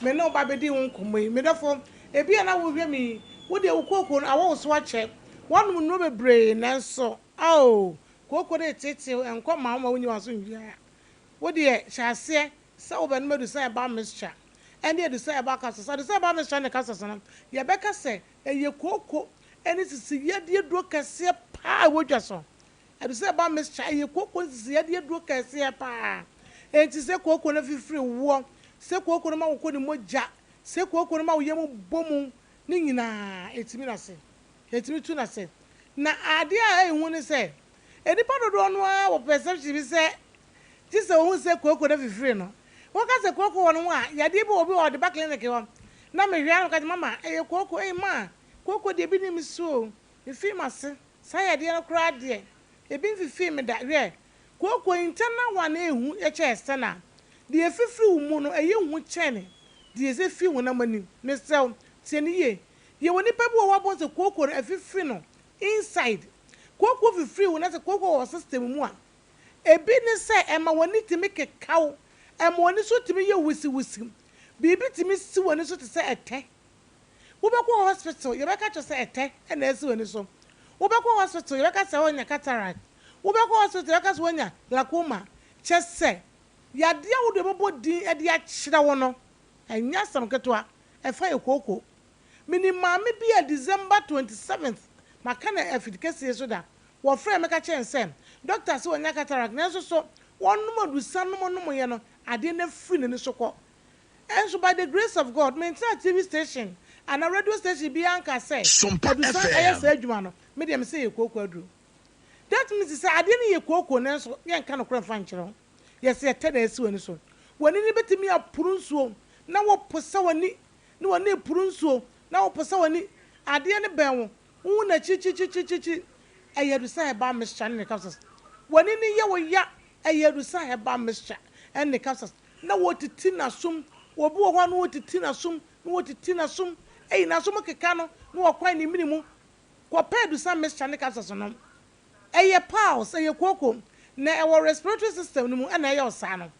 me no ba be di won komo yi. Me do fo ebi na wo hwe mi wo de wo koko no awo so a che One no be brain and so oh koko de tete enko ma ma woni waso nwia wo de sha se oben me do say about mixture and they do say about kasa so do say about mixture ne kasa so ye be ka say eye koko eni sisi ye de duro kase pa wo dwa so e do say about mixture eye koko sisi ye de duro kase pa enti se koko na fifiri wo se koko na ma wo ni moja se koko na ma wo ye mu bomu ni nyina etimi na se etimi tu na se na ade a ehun ni se edipa dodo no a wo perception bi se ti se ohun se koko na fifiri no wo ka se koko wono a ya de bi obi o de ba clinic wo na me hwia no ka mama eye koko ma koko de bi ni mi so efi ma se sa ya de no kra de ebi fifi me da hwe koko intana wa na ehun e che estana de efifiri wo mu no eye hu chene de eze fi wo na mani me sel tie ni ye woni pe bi wo wa bo se koko na efifiri no inside koko fifiri wo na se koko wo system mu a ebi ni se ema woni timi kekaw ema woni so timi ye wusi bibi timi si woni so te se ete wo be ko hospital ye be ka cho se ete na esi woni so wo be ko hospital ye be ka se wonya cataract wo be ko hospital ye be ka se wonya glaucoma chese ya de wo de bobo din e de a kyira wo no enya sam ketwa e fa ye koko mini maame bi a December 27th makana efidikese so da wo frɛ me ka kyɛn sɛ doctor se wonya cataract na so wonum adusa nom ye no ade na free ne so kɔ enso by the grace of God maintain TV station and a radio station bi anka say adusa ayɛ sɛ adwuma no me dem say ye koko aduru that means say ade ne ye koko na so ye nka no kora fa nkyerɛ yes ye tada esi woni so woni ne betimi apuru nsuo na wo posa woni ne woni apuru nsuo na wo posa woni ade ne bɛn wo na chi ayedusa heba mixture ne capsules woni ne ye wo ya ayedusa heba mixture and ne capsules na wo titi na sum wo bu ho no wo titi na sum no wo titi na sum na sum keka no no wo kwan ne minimu ko pedusa mixture ne capsules no pulse koko na ewo respiratory system no mu na osa no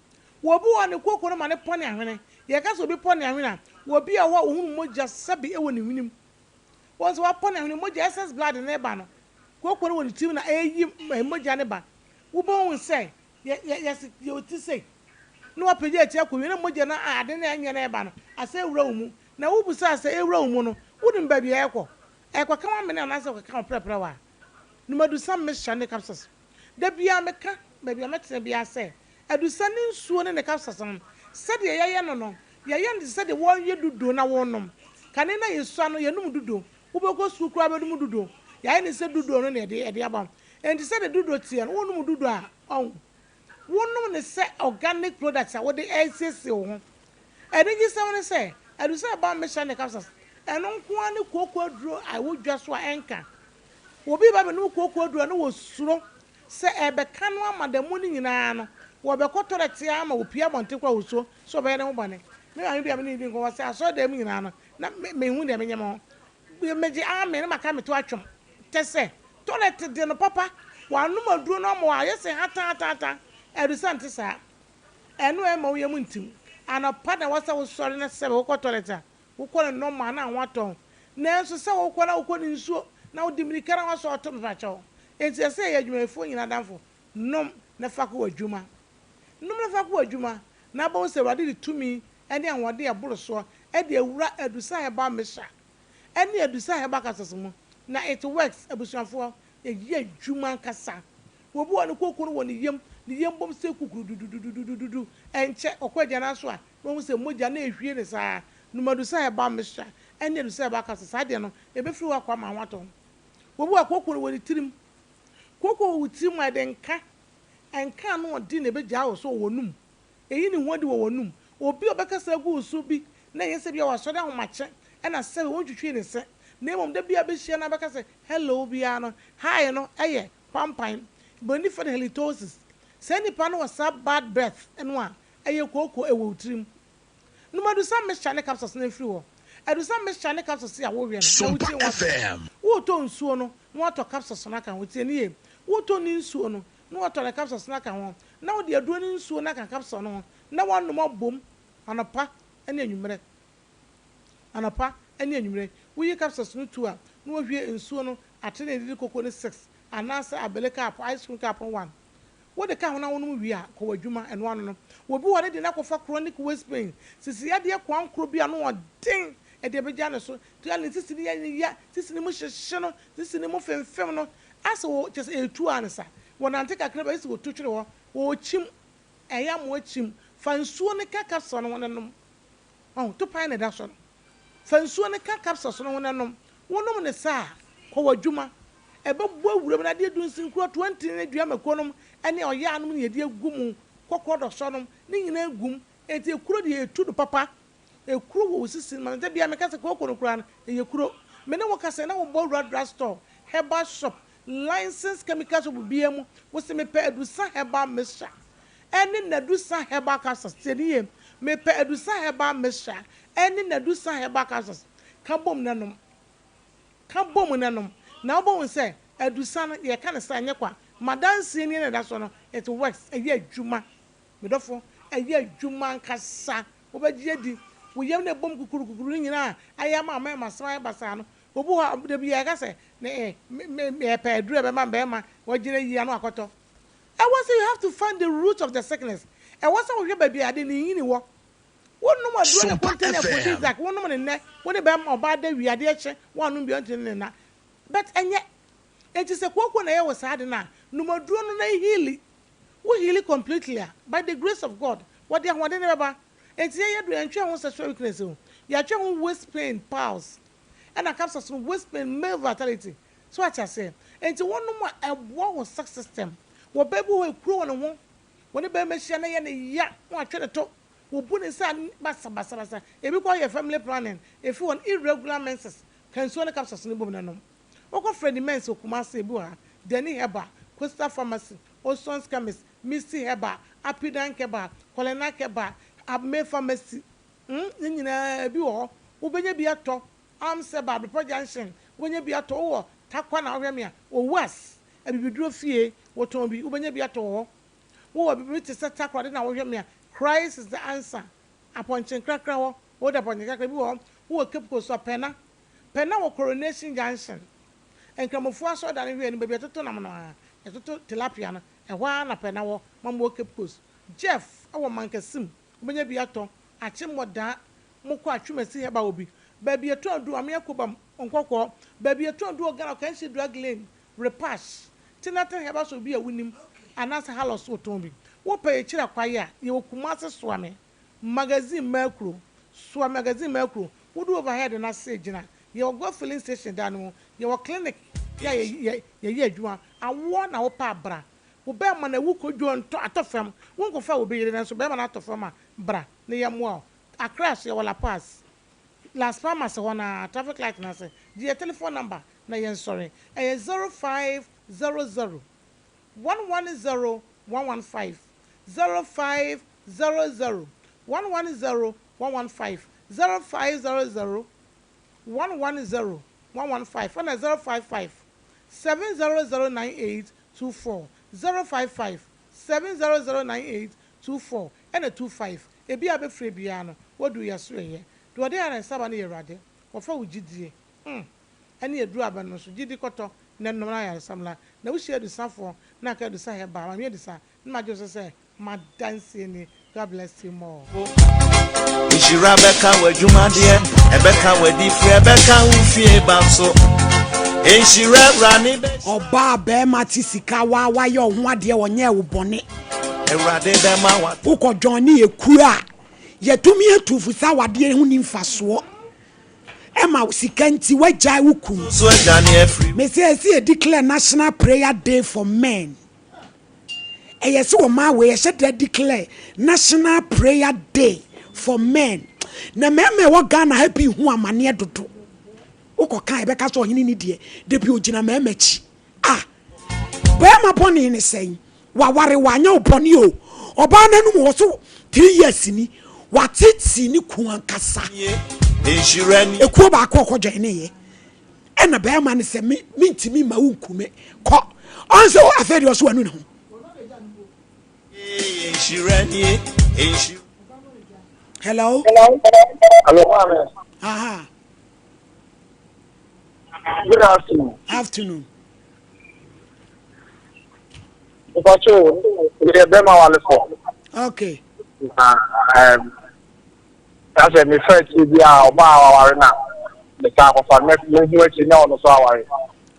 wo bu ho ne koko no ma ne pone ahwene ye ka so bi pone ahwene wo bi a wo ohun moja sabi ewo ne hwinim wonso wa pone ahwene moja excess blood ne ba no koko no woni tim na moja ne ba wo bo hun say ye oti say no apege atia ko wi na moja na ade na anya na ba no ase ewura wo mu na wo bu sa ase ewura wo mu no wudum ba bia ekọ kama me na ase ko kama prepare wa no madu sam mixture ne capsules da bia meka ba bia metene bia say adusa ne nsuo ne capsules no sade ye no ye ndi sade won ye dudo na wonom kane na yesu no ye num dudo wo be ko su kura be num dudo ya ni se dudo no ne de aba enti se de dudo tie no wonum dudo a on wonum ne se organic products a wo de ssc wo ho eni gi se won se adusa ba mixture ne capsules eno nko ani koko aduro a wo dwa so a enka obi ba be no koko aduro no wo suro se ebe kanu amadamu ni nyina no wo be ko torete ama opia bonte kwa wo so be ne ho bane me an bia me ni nko wa se aso dem nyina no na me hu de me nyemo meji ame na maka me to atwom te se torete de no papa wanu maduro no mo ayese hata edusante sa enu e ma wo yem ntim anapa na wasa wo sori na se wo ko torete wo ko no ma na waton na enso se wo ko na wo ko ni nsuo na wo dimirika na waso otom fa chawo enti se ye adwumafo nyina danfo nom na fa ko adwuma nom na fa ko adwuma na ba wo se wade de tumi ene anwode e boroso e de ewura adusa heba mesha ene adusa heba kasasimo na it works abusuafo e ye adwuma kasa wo bu woni kokoro woni yem bom se kukuru dudududududu enche okwadia na so a wo se moja na ehwie ne saa numadusa heba mesha ene adusa heba kasasa de no e be firi wa kwa ma waton wo bu akokoro woni tirim koko wuti mu adenka enka no odi ne be gya wo so wonum eyi ni hodi wo wonum obi obekasa gu usu bi na yese bia wa so da homache na se wonhwehwe ne se na emom da bia be hia na bekasa hello bia no hi no eye pampan boni for halitosis se ni pa no was bad breath eno a eye koko ewo utrim no madu sam mixture ne capsules na free wo edu sam mixture ne capsules ya wo wie no Sompa FM wo to nsuo no no to capsules na kan wo tie ni ye wo to ni nsuo no no to le capsules na kan ho na wo de aduro ni nsuo na kan capsule no na wanom abom anapa ene anwumre wo yi capsules no tu a no wie nsuo no atene didi koko ne 6 anasa abele cap ice cream cap 1 wo de ka hona wonu wi a ko wadwuma eno ano no wo bi wo de na kofa chronic waist pain sisi ya de kwan kro bi ano odin e de beja ne so to ya sisi ni ya sisi ni mo hyehye no sisi ni mo femfem no asa wo just etu ansa wo nante kakra ba sisi wo tu twere wo chim eya mo chim fansuo ne kaka so no wonenom oh to pan ne da so fansuo ne kaka so no wonenom wonom ne sa ko wadwuma ebe bo awura na de dunsin kro 20 ne dua makonom ene oya anom ne de agum kokodo so nom ne nyina agum enti ekuro de etu do papa ekuro wo sisi man de bia me kase kokono kura na ekuro me ne wo kase na wo bo drug store herbal shop license chemicals wo bia mu wo se me pe Adusa herbal mixture ene na Adusa herbal capsules tedie me pe Adusa herbal mixture ene na Adusa herbal capsules kabom nanom na obo won say Adusa no ye ka ne sa nye kwa madansi ni na da so no it works eye adwuma medofo eye adwuma nkasa wo ba gye di wo yem na bom kukuru nyina ayama ma sran basa no obu ha de bi ye ka say ne me pe adure be ma wo gire yi anu akoto I was you have to find the root of the sickness I was so we ba bi ade ni yini wo wonu ma duro ne container for Isaac wonu ne woni be ma oba da wi ade eche wonu bi ontin ne na but enye enti se kwokwo na ye wo sa ade na numaduro no na heal we heal completely by the grace of God what they want never enti ye do entwe ho sexual weakness o ya twe ho waist pain pulse and a capsules waist pain male vitality so what I say enti wonu ma ebo wo sex system wo baby wo ekuro won ho woni be mehia na ye ne ya wo atwe ne to wo bu ne sa basa ebi ko ye family planning if you want irregular menses can so na capsules ne bom na no wo friendly men so kuma se bu ha deni herbal Costa Pharmacy Osons Chemist Misty Herbal Apidan Herbal Colena Herbal Abme Pharmacy nyina bi wo benya bi ato am se ba be junction benya bi ato wo takwa na hwem ya o was abibiduro fie wo ton bi benya bi ato wo bi te se takwa de na wo hwem ya Christ is the answer upon chenkrakra wo da pon chenkrakra bi wo kepko so pena wo Coronation Junction enkramofu aso da ne hwe ne be atoto nam no atoto tilapia no ehwa na pena wo mamwo kepkos Jeff awo mankasim benya bi ato achimoda moko atwumasi heba obi ba bi eto adu amekoba onkokọ ba bi eto adu ogana kan shi drug lane repass tinata heba so bi awunim anasa halos otombi wo pe kira kwaye a ye okumase soame magazine makro soa magazine makro wodu overhead na se gina ye go filling station danu ye wo clinic ye adwuma awo na wo pa bra wo be ma na wuko dwonto atofam wo nkofa wo be yire na so be ma na atofam a bra ne ye mo a crash ye wala pass Las Palmas wana traffic light na say the telephone number na yen sorry 0500 110 115 0500 110 115 0500 110 115 and 055 7009824 055 7009824 and a 25 ebi abe free biano what do you say do they are saba na yerade wo fa wugidie ene eduru aba no so gidi koto na no na ya samla na wo share du safo na ka du sa he ba ma me du sa na jo say ma dance ni God bless you more Ishira beka wadwuma de ebeka wadi fie ebeka wo fie ba so Ishira rani be oba be mati sika wa ye ho ade wonye wo bone Ewrade be ma wa uko Johnny ekura yetumi etufu sa wade hu ni mfaso ema sika nti wagya wukum so agane afri me say declare National Prayer Day for Men yes wo ma we declare National Prayer Day for Men na meme wo Ghana happy hu amane dodo uko kan ebeka so hini ni de bi ogina meme chi be ma boni ni sen wa ware wanya oboni o oba nanum wo so 3 years ni watiti ni ku ankasa Insurance ekuo ba akọ join ne ye ena be ma ne se mintimi ma unkume ko onso afedi oso wanu ne ho Insurance Hello Hello, ma'am. aha Good afternoon. Afternoon. But you, we are Bema Wale. Okay. That's a me first idea about our now. The time of our next movement, you know, no sorry.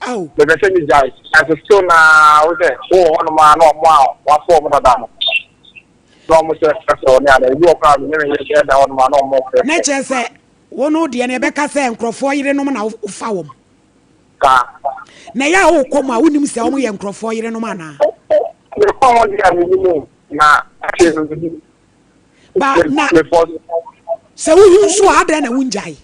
Oh. The message is guys. As a still now, with it, one man, no wow, what form of that? No more so now. You are probably never get that one man, no more. Nature say, one of the Nebeka say, and Crawford, you don't know how na ya o koma wonim se omo ye nkrofo yire no mana ba na se wo nso ada na wunjai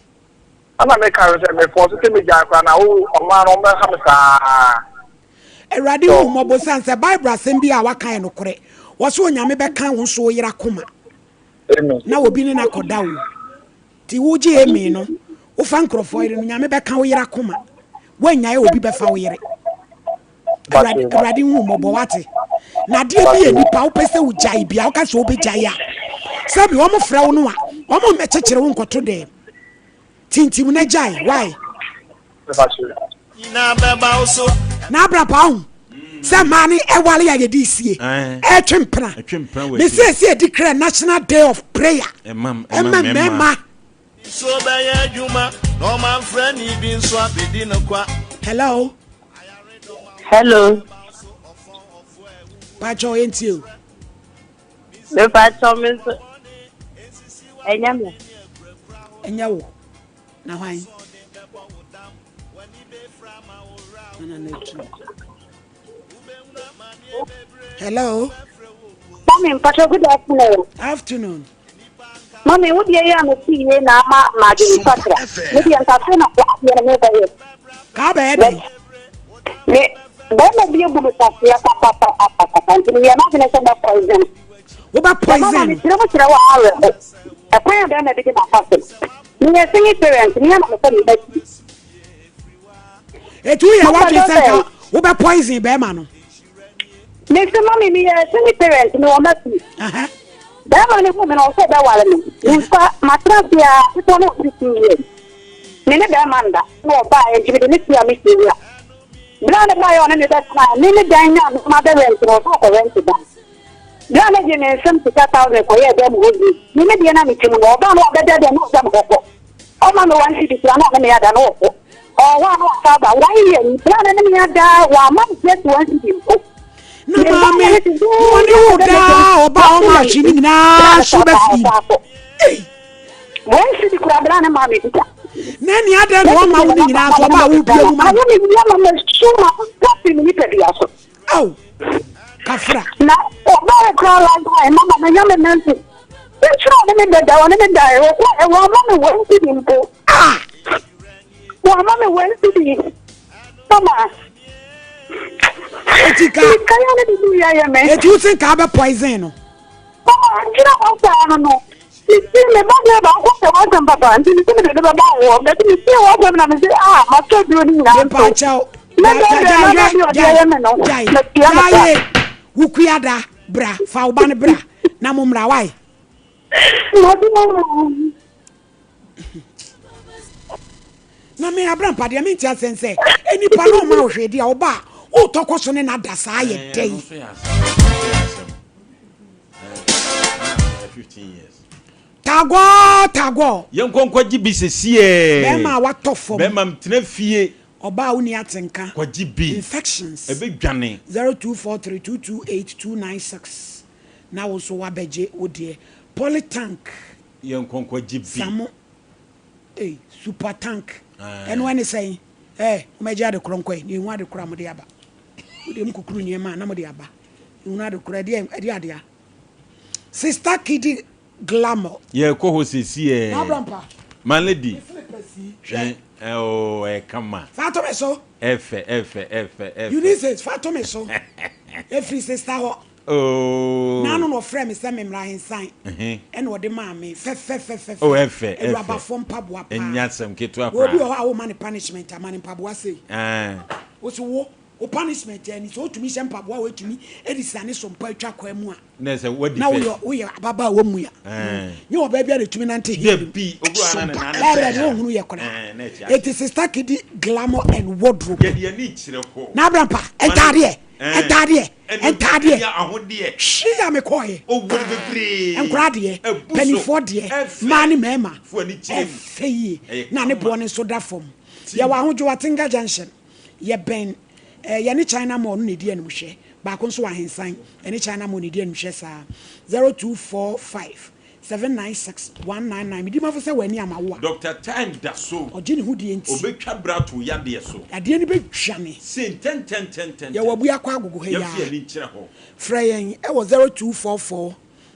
ana me ka se me for se me ja kwa na wo oma no me ha me sa erade wo mo bo san se bible asem bi a wakan no kore wo so onyame be kan wo nso yira koma na obi ne na koda wo ti wo ji emi no wo fa nkrofo yire no nyame be kan wo yira koma wanya obi be fa wo yire erade hu mo bo wate na de bi enipa wo pese wo jai bia wo ka so obi jai a sabi wo mo fra wo no a wo mo mechekere wo nkoto de tintim na jai why na bra pa hu se mani e wale ya yedi sie e twempra me se di kra national day of prayer emma so be ya juma no man friend ni bi so abedi no kwa hello Pacho enti me pacho me enyawo na hwan hello Mommy, Pacho, good afternoon. Mommy, what do you want to see na ma di patra? Maybe I'm talking about the neighborhood. Ka baby. Me, don't be able to talk to papa. We are not going to send a poison. What poison? You know what I a prayer done at the hospital. Me a singing parents, me am a it we are what you say. What poison, be man? Next mommy, me a singing parents, no one. That only woman also that one. In fact, my trapia, it's one of 15 years. Nene Damanda, no buy and give it a little mystery. Blood buy on any that time, Nene Dina, mother rent or rent to them. Blood again and some to 4,000 for them would be. Nene Diana meeting or down or better than some hope. Oh, Mamma, one city, not any other awful. Or one of Saba, why you blood enemy other, while Mom just one city. Na mami woni da oba o ma chi ni na so be fi won si di kura bra na mami kita na ni ada no ma woni nyina so ba wo bia mu ma ni ni ma me suma tapi ni pedi aso au kafra na oba kura la ndai mama na nyame nanti e chiro ni me da woni me da e wo ma me won si di mpo wo ma me won si di mama etika eti you think I be poison no kira ko sa no me ba le ba ko se wa tan papa nti ni me ba ba wo me ti se wa tan na me se ma to bi oni na pa chao wukuada bra fa oba ne bra na momra wai na me abran pa de me ti asense eni pa no ma ohwede a oba o toko so ne na dasa ye dey 15 years tago yenkonkwa gibi sesie be ma watofo be ma mtena fie oba uni atenka kwa gibi infections ebe dwane 0243228296 na wo so wabeje odie polytank yenkonkwa gibi samo super tank and when is saying umeja de kronkwe ni hu ade kura mo de aba de mkukuru nyema na mo de aba hu ade kura de ade sister kidi Glamour ye ko ho sisi abrampa man lady kama fatome so efe you need say fatome so every sister ho nanu no frame say me mra hinsan and wo de ma me fe efe rubber form pabwa pa enyasem ketu akra obi o ha wo man punishment man pabwa say wo so wo o punishment and so to me sempa bo we to me edisane sompa atwa kwa mu a na say what na we ababa wo mu ya you o ba bia na tumi nante here bi ogru ana na na hunu ye kona it is Sister Kidi Glamour and Wardrobe ye de ani kire ho na brampa entade entade ahode shia me koye o wo bebre enkrade penifo de mani mema fu ani kire feye na ne bo ne so da fom ya wa hojo watinga junction ye ben yani China mo no di anum hwe ba ko so wa hensan any China mo no di anum hwe sa 0245 796 me di ma fo se wani amawo Dr. Time da so oje ne hudi enti obetwa brato ya de so ade ne betwane sin 10 ya wabu akwa agogo he ya ya fi ani kire ho freyen e was 0244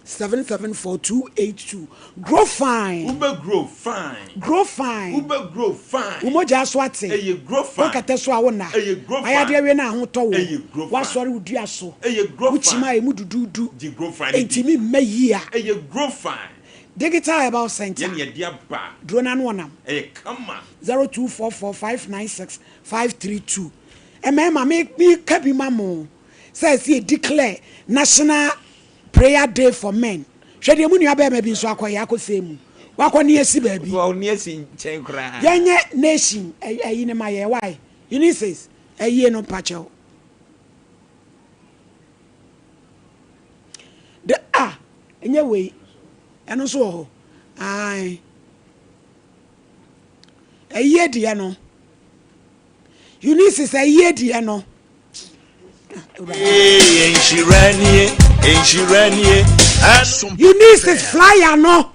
774-282. Grow fine. Ube grow fine. Grow fine. Ube grow fine. Umoja aswate. Eye grow fine. Wakate so awona. Eye grow fine. Ayade we na ahoto wo. Eye grow fine. Wasori udua so. Eye grow fine. Uchima emu dududu. Di grow fine. Entimi meyi a. Eye grow fine. Digital herbal center. Yen ye dia ba. Drona no nam. Eye come on. 0244596532. Emema me kabi mamo. Says he declare national prayer day for men. Shedi mu nua ba bi so akoye akosemu. Wakoni esi ba bi. Wa oni esi nchen kra. Yenye nation ayi ne maye why? Unices ayi no pachel. The enye we eno so ho. Ai. Ayi die no. Unices ayi die no. Unices flyer no.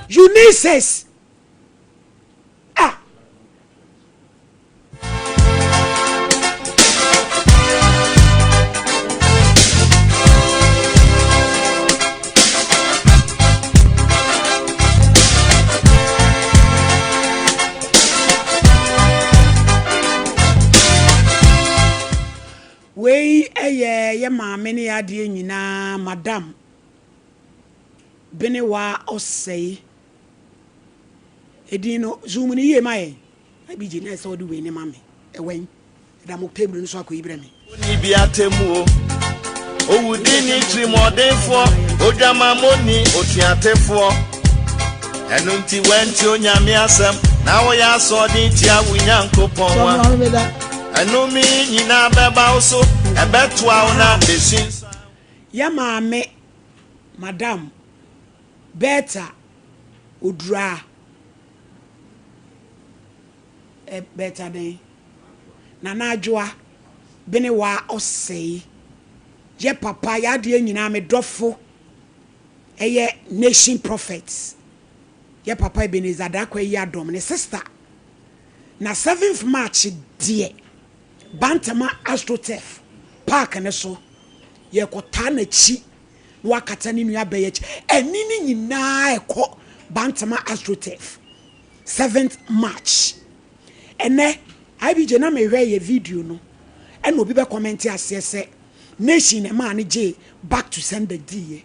Unices. We ye maame ne ade nyina madam benewa osei edino zoom ni ye mai abi je na so de we ne mame ewen da mo table no so akoyibra me ni bi atemu o wudi ni trimodefo odwamamoni otuatefo enu nti wenti onyame asem na wo ya so de tia wunyankopon wa anomi nyina beba oso ebetua ona besin ya maame madam beta udra beta den na najwa bene wa osei ye papa ya de nyina me dofo eye nation prophets ye papa Ebenezer kwa yi adom ne sister na 7th March die Bantama Astrotef Park ne so ye kota na chi wakata ni nua be ye chi enini nyina ekọ Bantama Astrotef 7th March ene IBJ na me hwe ye video no ene obi be comment asese nation e ma ne je back to sender die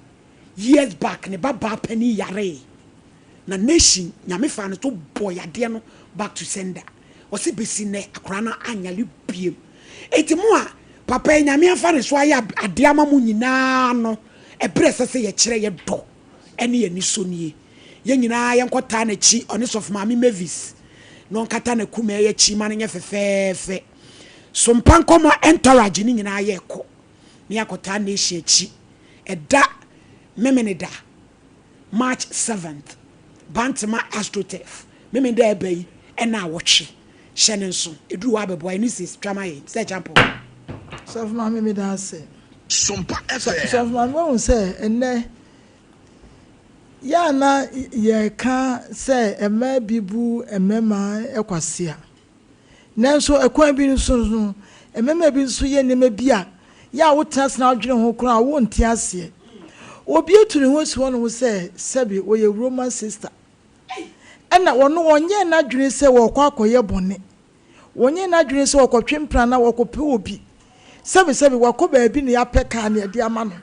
years back ne baba pani yare na nation nyame fa no to boyade no back to sender osi besi ne akora na anyale biem etimu a papa nyame afa ne so aya adeama mu nyina no ebre sese ye kire ye do ene ye nisoni ye nyina ye nkota na chi oni sof maami Mavis no nkata na kuma ye chi ma ne fefefe Sompa Nkomo entourage ni nyina ye ko ne akota na ehia chi eda memeneda March 7th Bantama Astrotef memenda ebai ena awotwe Shenenso edu wa bebo any sis twama ye say champo so ma me da say Sompa FM so ma won say enne ya na ye ka say ema bibu emema ekwase a nanso ekwan bi nso emema bi nso ye nema bi a ya wotas na adwene ho kro a wo nti ase obi etuni ho si wono say sebi wo ye Roman sister ena wono wonye na adwene say wo kwa akoye bone wonye na adwene say wo kotwe mpra na wo kope obi sebi wako baabi ne apeka ne de ama no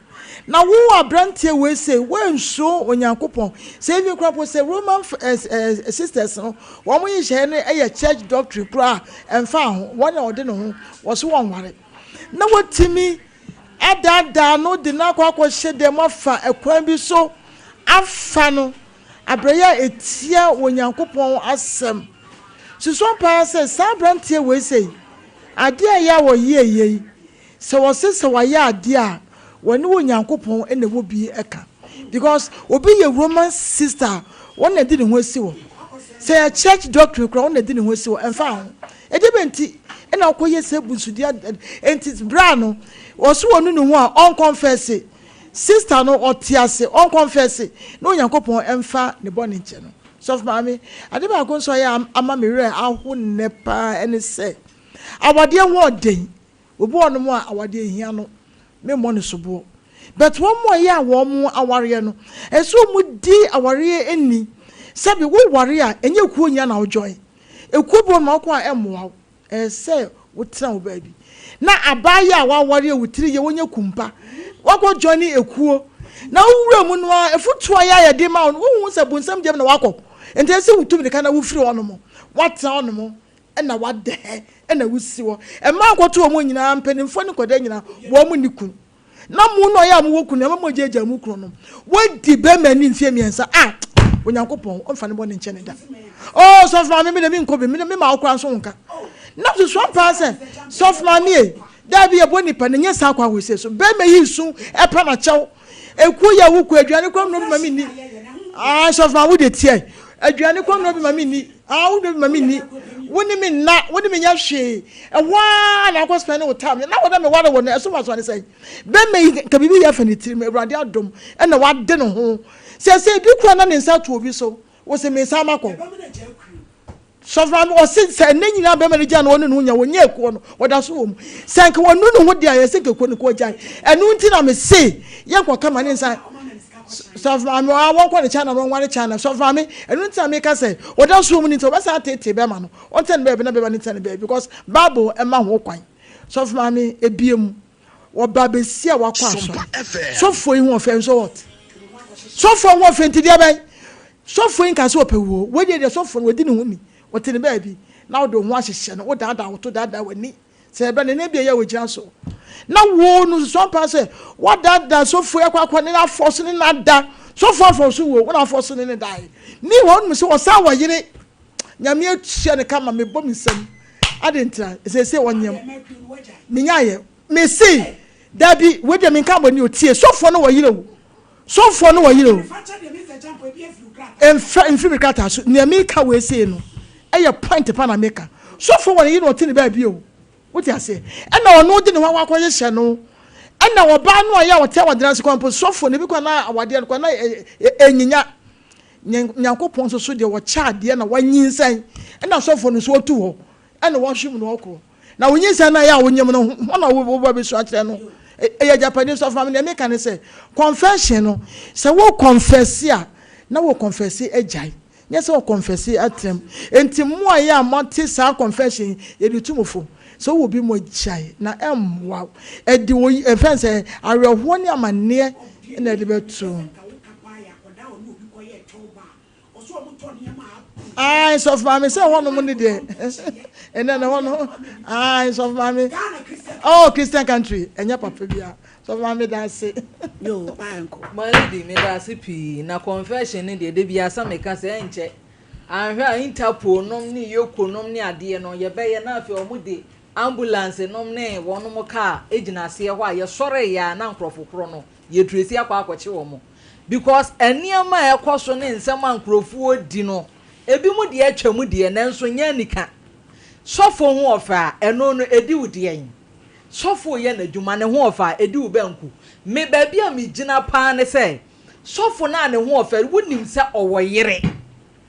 na wo abrantie we say when so onyankopon say bi kra say Roman sisters no wo mo yihye ne church doctrine kra emfa ho wona ode no ho wo so won ware na wotimi adada no de na kwa hye dem afa ekwan bi so afa no abraya etia onyankopon asem suso pa say sabrantie we say ade ya wo ye so wo se wa ya ade a when wo nyankopon ene wo bi eka because obi ye Roman sister one na di ne ho si wo say a church doctrine kro one na di ne ho si wo emfa ho e de benti ena akoye se bunsudi enti bra no wo so wonu ne ho a on confess sister no otiase on confess no nyankopon emfa ne bone nche no so mama ade ba ko so ya ama me re aho ne pa ene se awade ho den obi ono mo awade hia no me money sobo but one more year one aware no eso mu di aware eni sabi wo ware a enye kuo nya na ojoy ekubo ma ko a emwa say wo tena wo baabi na abaya a waware wutiri ye wonya kumpa wako johnny ekuo na wura mu no efutu ya de ma wo hu se bunsam dem na wako ente se wutum de kana wo firi ono mo wata ono mo na wade na wusi wo e ma akoto o mo nyina mpanimfo ne koda nyina wo mu nikun na mu no ya mu woku na mo jeja mu kro no wadi be mani mfie miensa onyankopon omfa ne bo ne nchene da oh so fa me me nko be me ma okra so nka na so person so fa me da bi e bo nipa ne nyesa akwa wo se so be me yi su e pa na chew eku ya wuku aduane kwam no ma me ni so fa wo de tie aduane kwam no bi ma me ni wo de ma me ni woni me nya hwe wa na ko spend no time na woda me wada wona eso ma so ne say be me ka bibi ya fani tiri me urade adom e na wade no ho se bi kura na ne nsa to obi so wo se me sa makọ so from o se ne nyina be me gya no wonu nya wonya ekuo no woda so wo mu se nka wonu no ho dia ye se kekuo ne ko gya enu nti na me se ye kwa kama ne nsa so from I won kwa the channel won one channel so from me enu nti na me ka say woda so wo mu nti obasa tete be ma no on ten be na be ni ten be because Bible e ma ho kwan so from me ebiem wo ba be si a wakwa so for hu ofen so what so for wo fenti dia ben so for in ka so pewo we dey so for we di ne hu mi wo te ne ba bi na wo do ho ahyehye no wo da wo to da wani se be ne bia ya wo gira so na wo no so pa se what that so for akwa ne na force ne na da so for so wo na force ne dai ni wo no se wo sa wo yire nyame atua ne kama me bom nsam adentra se wonyam me nyaye me see dabi we de me kan boni otie so for no wo yire wo so for no wo yire wo em kata so ne me ka we say no e point pa na make so for wo yire no tie ne ba bi o what you say e na ono de ne ho akwa hye no e na wo ba no ya wo te wo dran se kwampo so for ne bi kwa na awade no kwa na enyinya nyankopon so de wo cha de na wanyinsan e na so for no so tu ho e na wo hwem no okro na wonyinsan na ya wonyem no ho na wo ba bi so akere no e Japanese of family make can say confession no say wo confess ya na wo confess ejai yes wo confess atrem enti mo ya monte sa confession ye di tumofo so wo bi mo jai na emwa e di wo e fense areho ne amane na de betu eyes of mommy say one money there and then one eyes of mommy oh Christian country enya papa bia so mommy that say yo uncle my lady me that pi na confession ne de bia sa me ka say enche anhwa interpol nom ni yokonom ni ade no ye be ye na afi omude ambulance nom ne wono mo car ejina se ho a ye sore ya na nkrofo kro no ye tresi akwa akwache wo mo because eniama ekoso ne nsem ankrofo odi no ebi mu de atwa mu de nanso nya nika sofo ho ofa eno no edi wudi en sofo ye na dwuma ne ho ofa edi wo banku me ba bia me gina pa ne se sofo na ne ho ofa wonim se owoyere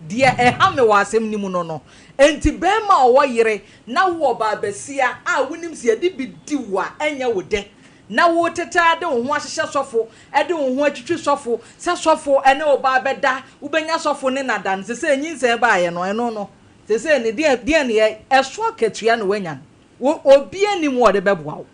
de ha me wasem nimu no enti be ma owoyere na wo ba basia a wonim se edi bidi wa enya wo de na wo teta de wo ho ahyehye sofo e de wo ho atwitwi sofo se sofo ene wo ba beda wo benya sofo ne nadan se enyinse ba ye no eno no se ne de ne eso akatua ne wanya wo obi anim wo de beboa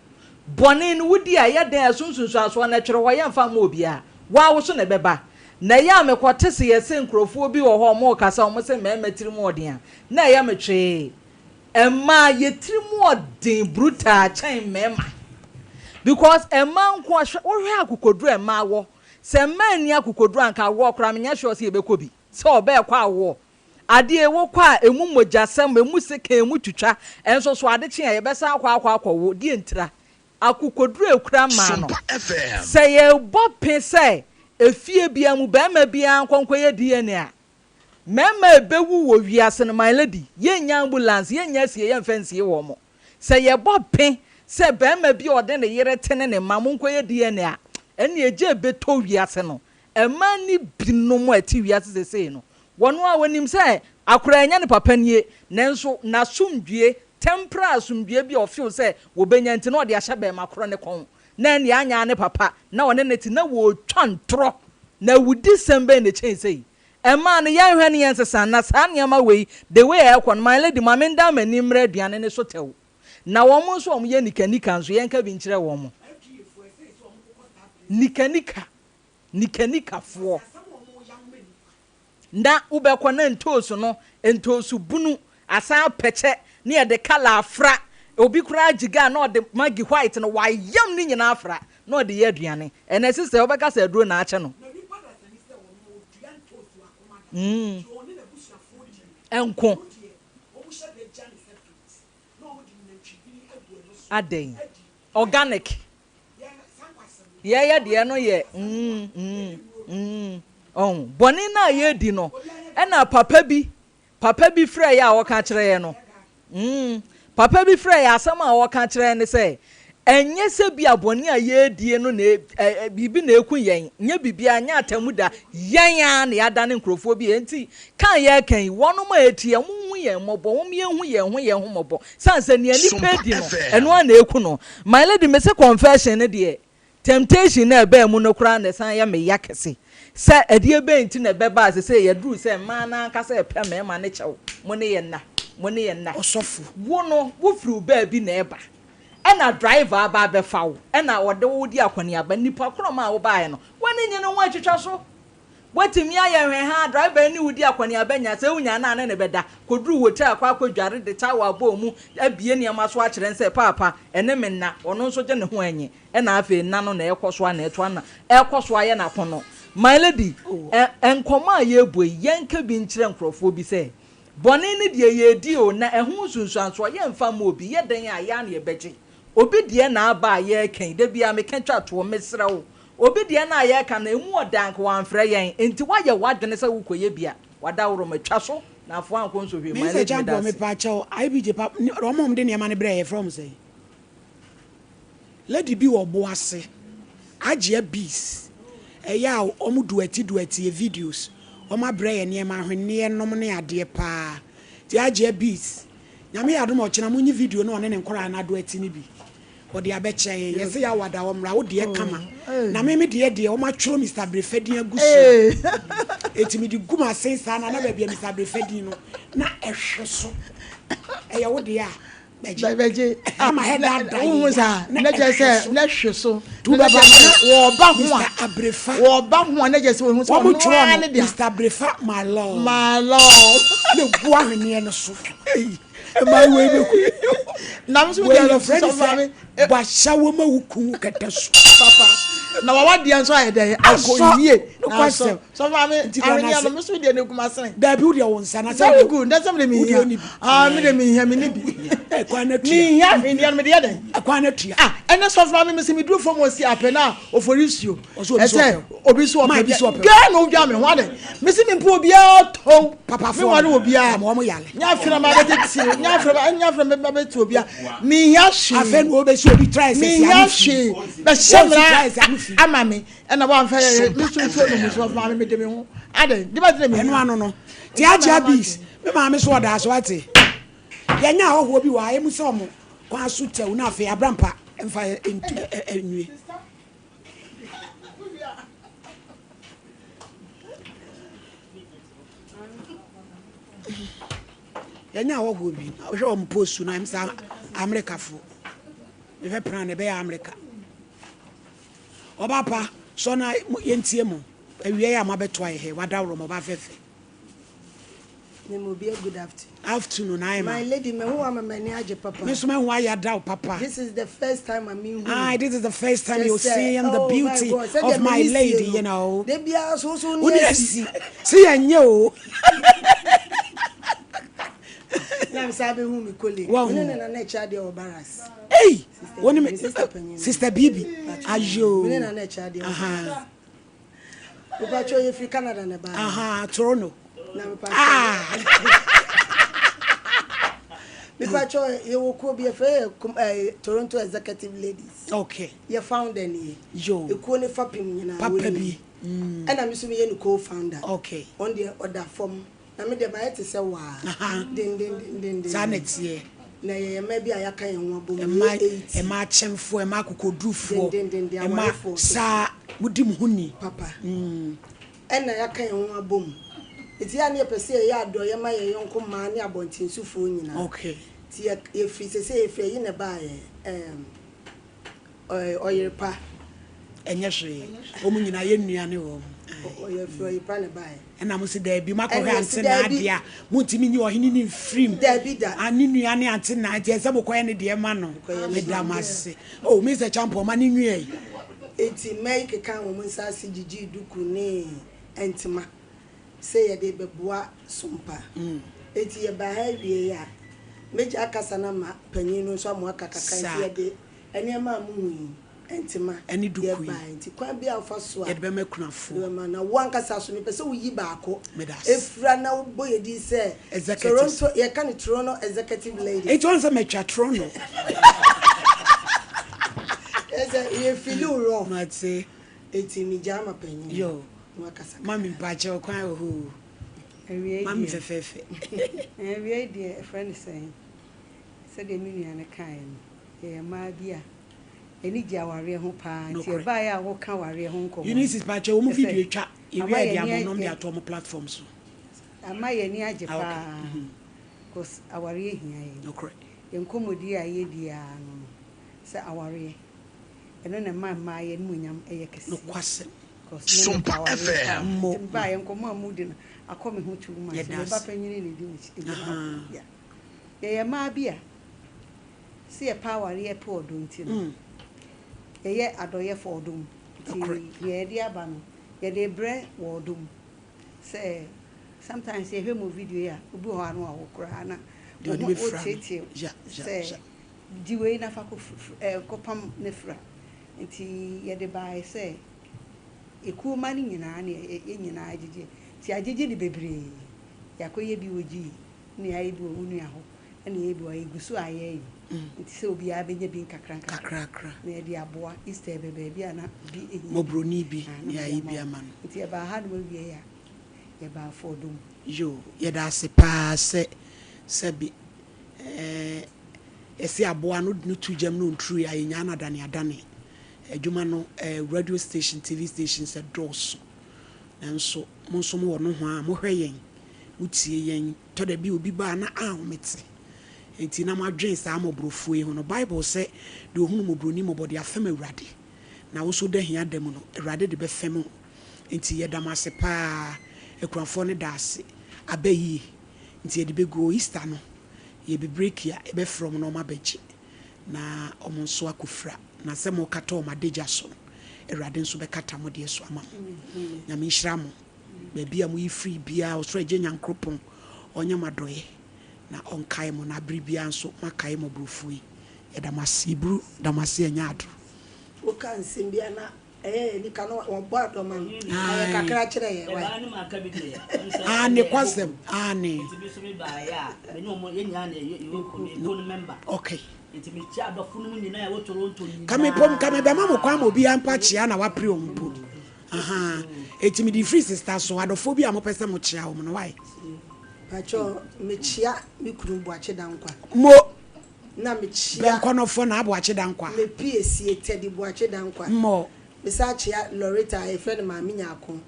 bɔne no wodi a yɛ den asunsunsu aso na twere hɔ yɛ mfa mo bia wa wo so na bɛba na ya me kwɔte se yɛ se nkrofo bi wɔ hɔ mo kasa mo se mɛma tiri mu ɔden a na ya me twe ɛma yɛ tiri mu ɔden brutal kyɛn mɛma because ɛma nko wo hwɛ akokoduru ɛma wɔ sɛ mma ni akokoduru anka wɔ kora me nya hwɛ se yɛbɛkɔ bi sɛ ɔbɛ kɔ awɔ ade wo kɔ a emu mogyasɛm emu seka emu twitwa enso so ade kye a yɛbɛsa akɔ die ntira akokoduru ekura ma no sɛ yɛ bɔ pe sɛ efie bia mu bɛma bia nkonkɔ yɛ DNA a mɛma ebewu wɔ wiase no my lady yɛnya ambulance yɛnya sie yɛ mfɛnsie wɔ mo sɛ yɛ bɔ pe sɛ bɛma bi ɔde ne yere tene ne ma mo nkɔ yɛ DNA a ɛne eje beto wiase no ɛma ni binom a ti wiase sesei no wɔn a wɔnim sɛ akora nya ne papa nie nanso na sumdue tempera sumdue bi ofio sɛ wobenya nti na ɔde ahyɛ bɛma koro ne kɔn na ne anya ne papa na ɔne ne ti na wo twantro na wudi sembe ne chen sei ɛma ne yan hwɛ ne yɛn sesa na saa nneɛma wei the way ɛkɔ no my lady ma me nda mani mmerɛ aduane ne so tew na wɔn nso wɔn yɛ nikanika nso yɛn ka bi nkyerɛ wɔn nikanika foɔ na ubekwa na ntosu no ntosu bunu asa peche ne ye de kala afra obi kura agiga na de magi white no wayam ni nyina afra na de ye aduane ene sise obeka sa aduro na ache no enko aden organic ye de no ye oh boni na ye di no na papa bi frɛ ya a wɔka kyerɛ ye no papa bi frɛ ya asɛm a wɔka kyerɛ ne sɛ enye sɛ bi aboni a ye die no na bibi na eku yɛn nye bibi anya atamu da yɛn a na yada ne nkrofo bi enti kan yɛ kan wɔno ma etie mu hu yɛn mɔbɔ wɔn yɛ hu yɛn ho mɔbɔ sanse ne ani pɛ di no ɛno a na eku no my lady me se confession ne de temptation na ebe mu no kura na san ya me yakese sɛ adie be nti na beba ase sɛ yaduru sɛ ma na aka sɛ pɛ mɛma ne kyɛw mo ne yɛ na osofo wo no wo firi ba bi na eba ɛna driver aba bɛfa wo ɛna wɔde wo di akwani aba nipa kroma a wo baaye no wani nye no ho atwitwa so watimi ayɛ hwɛ ha driver ni wo di akwani aba nya sɛ wunya na ne bɛda koduru hotel akwadware de tawa abo mu abie nneɛma so akyerɛ sɛ papa ɛne me na ɔno nso gye ne ho anyi ɛna afi na no na ɛkɔ so na ɛto na ɛkɔ so ayɛ na pono my lady enkoma ye boy yenka bi nkyerɛ nkrofo bi sɛ bɔne ne de ye di o na ɛho sunsuanso ye mfa ma obi ye den a ya na ye begye obi de na aba ye kan da bia me kan twato mesrew obi de na ye kan na emu odank wan frɛ yen enti waye wadwene sɛ wukoye bia wada woro matwa so na afo anko nso hwe my lady me jambo me pa chaw ibj pa romom de niam ne brɛ ye from say lady bi wo bo ase agye bees eya omu dueti videos oma brɛ ye ma hwene nom ne ade pa ti agye bees nyame yadom ochena munyi video no ne nkora na dueti ni bi odi abeche ye se ya wada omra wo de kama na me de oma tworo Mr. Brefedin aguso etimi di guma sensa na ba bia Mr. Brefedin no na ehwe so eya wo de a beje ama head da umuza na jese na hwe so tu baba wo ba ho a abrefa wo ba ho na jese wo so mo tworo no Mr. Brefa my lord le bua hwene no so my way na mo so dey your friend so ba shawo ma wuku kata so papa na wa wadi anso ayede ago yie na so mami arenia no mo so dey na kuma sen da bi wo dey won sana very good that's something me here me dey me here me ni bi kwa na tua me here me dey me dey den kwa na tua ene so mami me se me duro fom osi apena oforisuo ese obi so obi ga no dwa me ho ade me se me mpo obi a to papa fo me wan obi a mo yale nya fira ma be titi nya fira me be to obi a me here shi afen obi so obi try say me be shemra amame na ba mfa ye so no so mama me de me ho ade di ba de me eno ano no ti agya bis me mama so oda so ate ye nya hoho bi wa emu so mo kwa so tew na afa abrampa mfa enwie ye nya hoho bi o hwe o mposu na msa America fo me fe plan e be America oba pa so na yentie mu awie ya mabeto aye he wada wro mo ba fefe Nemo be a good afternoon I am my lady me who am a manager papa Miss man why you down papa this is the first time I mean this is the first time you're seeing the beauty of my lady you know they be so see anyo na me sabe hu mi colleague na na cha de obaras hey woni sister Bibi ayo na na cha de papa cho you free Canada na ba Toronto na me pa me pa cho you ko be Toronto executive ladies okay you found any yo e ko ne fapim nyina papa bi and I'm so me you co-founder okay on the other form na me de ba yete se wa din sanetie na ye maybe ayaka ye ho abom e ma chemfo e ma kokodufo e ma sa mudim huni papa and na yaka ye ho abom iti ya ne pese ye ado ye ma ye yonko ma ne abontin sufo nyina okay ti ye free se efe yi ne ba ye oyepa enye hwe omu nyina ye nnuane wo oyefa oyepa ne ba ye na mo se da bi makọ ha ante na adia mo ntimi nyi Oheneni frim da bi da ani nnuane ante na adia se mo koye ne de ma no me da mase oh Mr. Champo ma ni nwie eti make kan wo nsa se gigi duku ne entima se ye de beboa sompa eti ye ba ha wie ya meji akasa na ma panyin no so mo akaka kan ye de ene ma mu entima eni duku ba enti kwa bia ofa so a ye de be makunafo na wankasa so me pese wo yi baako efra na wo boye di se Toronto ye kan Toronto executive lady it wants a metro Toronto ye feel wrong not say eti mi jama panyin yo wakasa mami bache okwan ohu mami fefefe we dey friend saying said the minion na kan ye ma bia eni ji aware ho pa ti e ba ya wo kan ware ho nko you need to bache wo mu video twa e we dia mo no dia to mo platforms ama ye ni age pa cause aware hia ye no correct enkomodi a ye dia no se aware eno na ma ye mu nyam eye kese no kwase Sompa FM mo ba ye nkomo amudi na akome ho tu ma se ba panyini ni di ya ye ma bia se ye power ye po odo nti no ye adoye for odum ti ye di aba no ye de bre wo odum se sometimes ye hwe mo video ya obi ho anu a wo kura na o tete se di we na fa ko pam ne fra nti ye de bai se eku mani nyina na ye nyina agege ti agege ni bebre yakoye bi woji ni ayi bi onu ya ho na ye bi wa egusu aye nti se obi a benye bi kakra na ye di aboa Easter bebe bia na bi mobroni bi ya yi bi ama no nti e ba ha do wie ya ye ba fodum yo ye da se pa se bi esi aboa no tujam no ntru ya nya na adane adwuma no radio station TV station se dos nanso monso mo no ho a mo hwe yen utie yen to da bi obi ba na ahomete enti na madwen sa amobrofo yi ho no Bible say de ohunu mobroni mobode afem awurade na wo so da hia dem no awurade de be fem enti ye damase pa ekurafo ne daase abayi enti ye de be go Easter no ye be break ya e be from no mabeji na omonso akofra na se mo kata o madeja so awurade nso be kata mo de so ama na me nhira mo ba bia mo yi free bia o so eje nyankropon onye madoye na onkai mo na bribia nso makai mo brofui e damase bru damase anya ado o kan simbia na ni kanu o bodo man ay kakra kire ye wa ni maka bi de ne kwasem ne tibi so mi ba ya me no mo ye nya na ye ko member okay ntimi chia adofo no nyina ya wo Toronto nyina kame be ma mo kwa mo bi ampa chia na wa pre o mpo etimi di free sister so adofo bi amopese mo chia o mo no why pacho me chia mi kurumbu ache dankwa mo na me chia ben kono fo na abo ache dankwa me PSC etedi bu ache dankwa mo me sa chia Loretta e friend ma mi nyako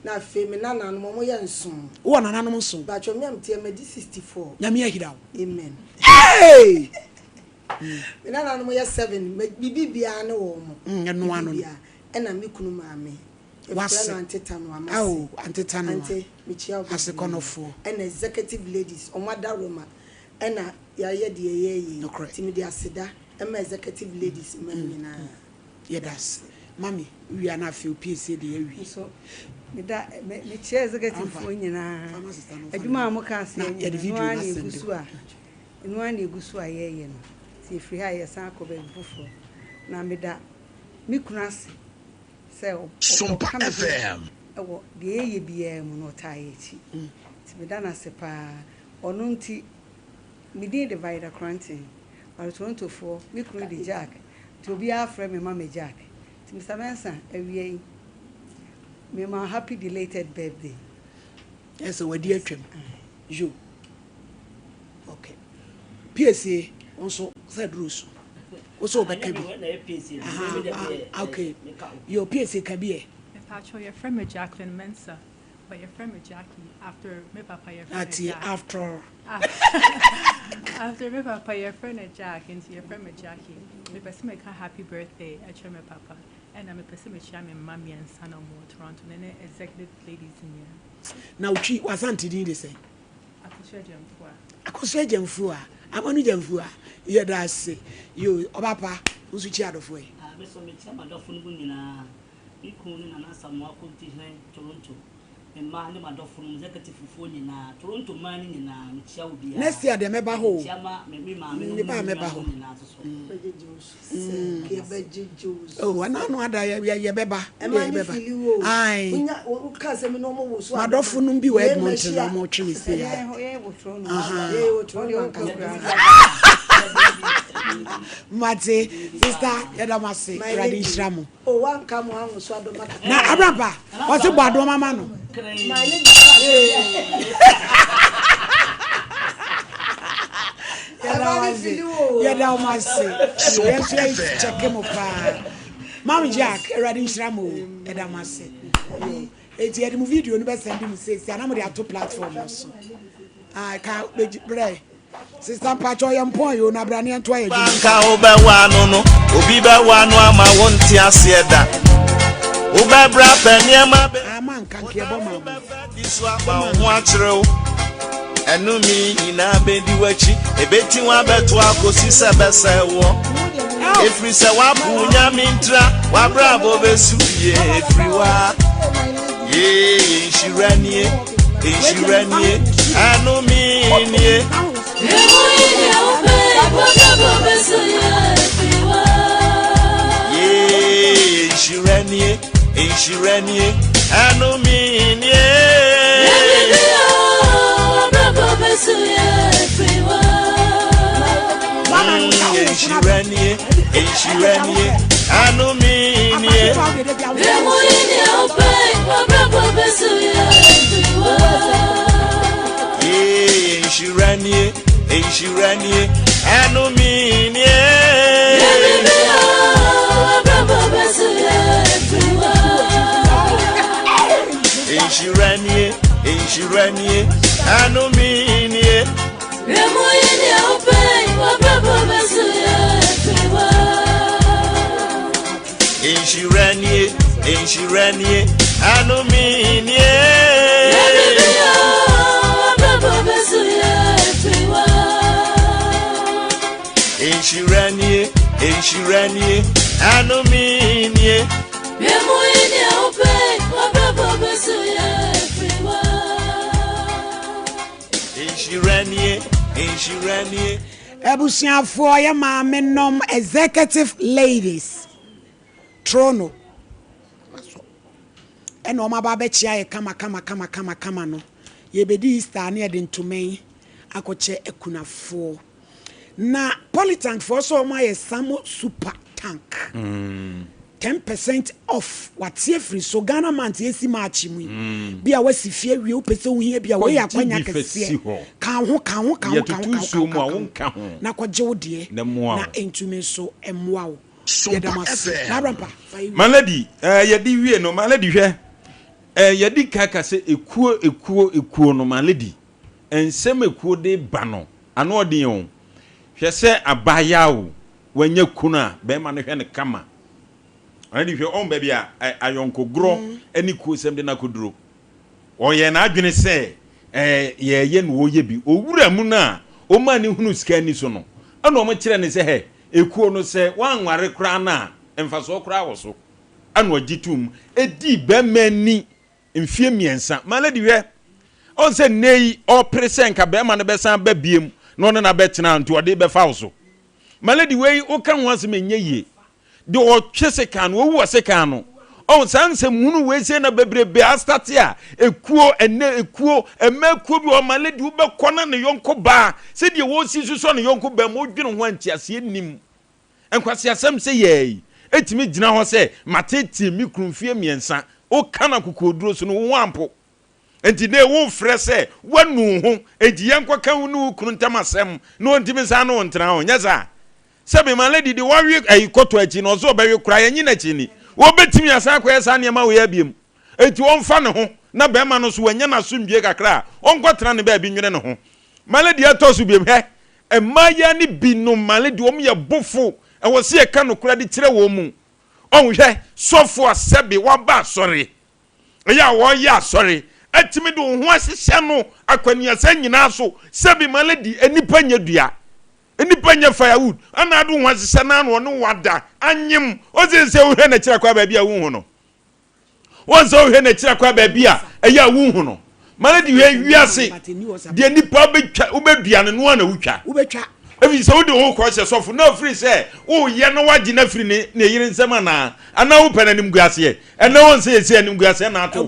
na fe me na nanu mo ye nson wo na nanu nson pacho me am tie me di 64 nya me ahida amen hey Me na no mo 7 bibi bia na wo mo. No ano. E na me kunu maame. Was antitano amase. Oh, antitano. Ante me chia obi. Asekonofo. And executive ladies on mother Roma. And ya ye de ye. Timi de aseda. And my executive ladies man na. Yeah, that's. Mommy, we are not feel PCA the so me chair executive for nyina adwuma mo ka se ya the video na send enu an egusu ayeye no se free ha yesan ko be bufo na me da me kunase se Sompa FM ewo de eye bia mu no taye chi ti me da na se pa ono nti me din divider quarantine but Toronto for me kru di jack to be afre me mama jack. Mr. Manson, every me my happy belated birthday. Yes, so we dear trim. You. Okay. PSA also said rules. Also back. Okay. Your PSA can be. Actually, your friend Jacqueline Mensa, but your friend Jackie after me papa your friend. After me papa your friend Jack into your friend Jackie. Me person make a happy birthday at your me papa. And I'm a person with my mommy and son or more Toronto and executive ladies in here. Now, she wasn't did they say? I could say Jamfua. I'm only Jamfua. Yeah, that's say you, Papa, who's which out of way. Miss Omichama, Dofun, you couldn't answer more Toronto. And man, my dog from executive phone in Toronto mining in shall be. Next year, they may be home. Oh, I know that ya beba. Aye. My dog for no be where Edmonton no more trees. Mate, sister, Yadamasi, Radin Shramu. Oh, one come on, so I don't matter. Now, Abrapa, what's about Domamano? Check him up. Mammy Jack, Radin Shramu, Edamasi. It's a video, never send him, says, and I'm on 2 platforms. I can't be brave. Sister Pacho yampo yo na brani antwa ye banka oba wanu no obi ba wanu ama wonti asieda oba bra paniema be amanka nke bo ma disu aba ho akire enu mi ina be di wachi ebeti wa beto akosi se bese wo efri se wa bunya mintra wa bra bo besu ye efri wa ye inshiranie anu mi nie Inshiranie, anu minie. Inshiranie, anu minie. Inshiranie, anu minie. Inshiranie, anu minie. Inshiranie, anu minie. Inshiranie, anu minie. Inshiranie. Ebusiafo ya maame nom executive ladies. Trono. Eno ma ba be chia ye kama no. Ye bedi Easter na ye de ntomen akoche ekunafo. Na polytank for so ma ye samo super tank. 10% off watie free so Ghana man tie si match mu bia wasi fie wie opese wo hia bia wo ya kwanya kese kan ho na kwaje wo de na entume so emwa wo na rampa maladi yedi wie no maladi hwe yedi kaka se ekuo no maladi ensem ekuo de ba no ano ode yon hwe se abayawo wanya kuna be ma no hwe ne kama ani hwe on ba bia ayonkogro ani kuosem de na koduro oye na adwene se ye no woye bi owura mu na o ma ni hunu sika ni so no ana o mo kire ne se he ekuo no se wanware kra na emfaso kra wo so ana ogitum edi be mani mfie miensa maladi hwe on se nei o presen ka be ma no be san ba biem no na betena nto ode be fa wo so maladi wei o kan wanse menye ye de o twese kan wo wo se kan no on sanse munu we se na bebrebe astatia ekuo ekuo emakuo bi o maledi wo be kona ne yonko ba se de wo si so ne yonko ba mo dwene ho antiase nim enkwase asem se ye etimi gina ho se matete mi krumfie miensa o kana kokoduro so no wo ampo enti ne wo frɛ se wanu ho enti yenkwa kan nu kunu ntamasem no ntimi sa no ntena ho nyeza se be maledi de wa wi ayikoto achi no zo ba wi kura yenyi na chi ni wo betimi asa kwa esa ne ma wo ya biem enti won fa ne ho na be ma no so wanya na so mbie kakra on kwatena ne ba bi nwene ne ho maledi atosu biem he emaya ni bi no maledi wo ye bofo e wo se e ka no kura de kire wo mu on hwe sofo asebe wa ba sori ya wo ya sori atimi de ho asese no akwani asa nyina so sebi maledi enipa nyadua enipa nya firewood ana adu ho asese na no no wada anyim ozense wo hwe na kira kwa ba bia wo hu no wonse wo hwe na kira kwa ba bia eya wo hu no maledi hwe wiase de enipa betwa ubedua ne no na wutwa ubetwa ebi so de ho ko se sofo na free se wo ye no wagi na free ne yire nsema na ana wo penanim guase ena won se ese anim guase na ato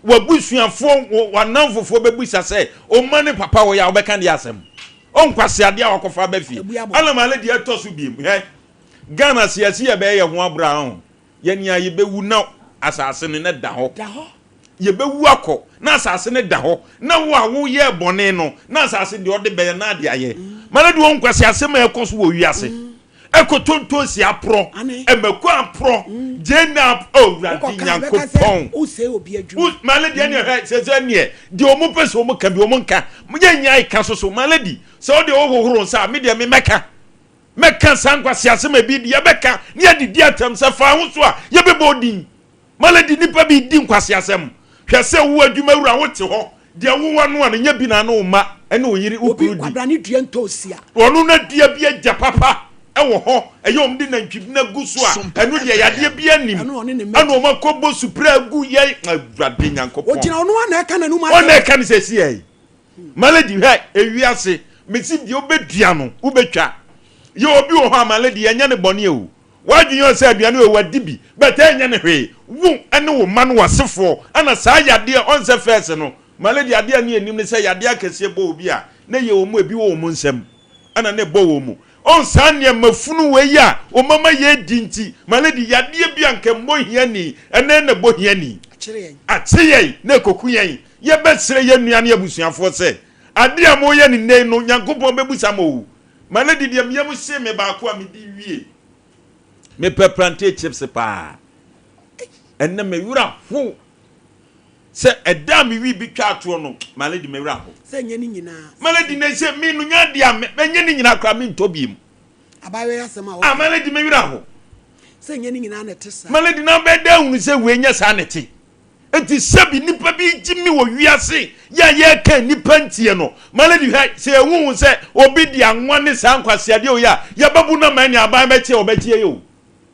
wa busuafo wanamfofo bebusa se o mane papa wo ya wo beka de asem on kwase ade a wakofa ba fie ala maledi atosu biem he Ghana siasi ya be ye ho abra ho ye nia ye bewu na asase ne da ho ye bewu akọ na asase ne da ho na wo ye bone no na asase de ode be na ade aye maledi won kwase asem ekoso wo wiase ekotonton si apro emeko apro jena owradi nyankopon o se obi adwuma maledi ane he se ne de o mo pese o mo ka bi o mo nka mo nya ika so maledi se o de o hohoro nsa me de me meka sankwase asem bi de ye beka ne ye didi atam se fa ho so a ye bebodin maledi nipa bi di nkwase asem hwe se wo adwuma wura wo te ho de wo wano an nya bi na no ma ene o yiri ukuru di kwabrani dua ntosia wonu na dia bi agya papa ewo ho eyom di na ntwib na gu so a enu de yade bi anim anu o makobo supra gu ye awrade nyankopon o gina onu na aka na nu ma o na aka ni sesi ai maledi he ewiase mesi di obedua no ubetwa ye obi wo ho maledi enya ne bone ewu wadwun se aduane we wadibi beta enya ne hwe wu ene wo ma no wasefo ana saa yade on se first no maledi ade ani enim ne se yade akese bo obi a na ye wo mu ebi wo mu nsem ana ne bo wo mu on sanye mafunu we ya o mama ye dinti maledi yade bi anka mohia ni ene ne bohia ni acheye na kokuyen ye besere ye nuane abusuafo se ade a mo ye ni nei no nyankopon bebusa mo maledi de me se me ba ko a me di wie me plantain chips pa enne me wura ho se eda me wi bi twa ato no maledi me wura ho se nya ni nyina maledi ne se me no nya dia me nya ni nyina kra me ntobiem abawe asema wo maledi me wura ho se nya ni nyina na tesa maledi na be da hunu se we nya sa neti enti sebi nipa bi jimi wo wiase ya ye kan nipa ntie no maledi ha se ehun se obi di anwa ne sa nkwase ade o ya babu na mani aban be tie obetie yo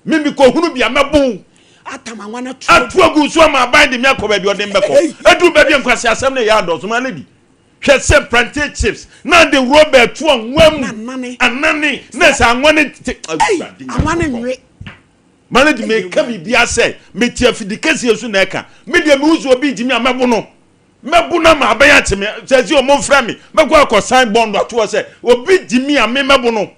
mimi ko hunu bia mebu atama nwana atu agu so ma aban de me akoba bi odem beko edu ba bi nkwase asem ne ya do so maledi hwe se plantain chips na de Robert tu anwam anane na sa anwa ne anwa ne nwe maledi me ka bibia se me tia fidikasi esu na eka me de me uzu obi jimi amebu no mebu na ma aban ateme sezi o mo fra me meko akosan bond ato se obi jimi ame mebu no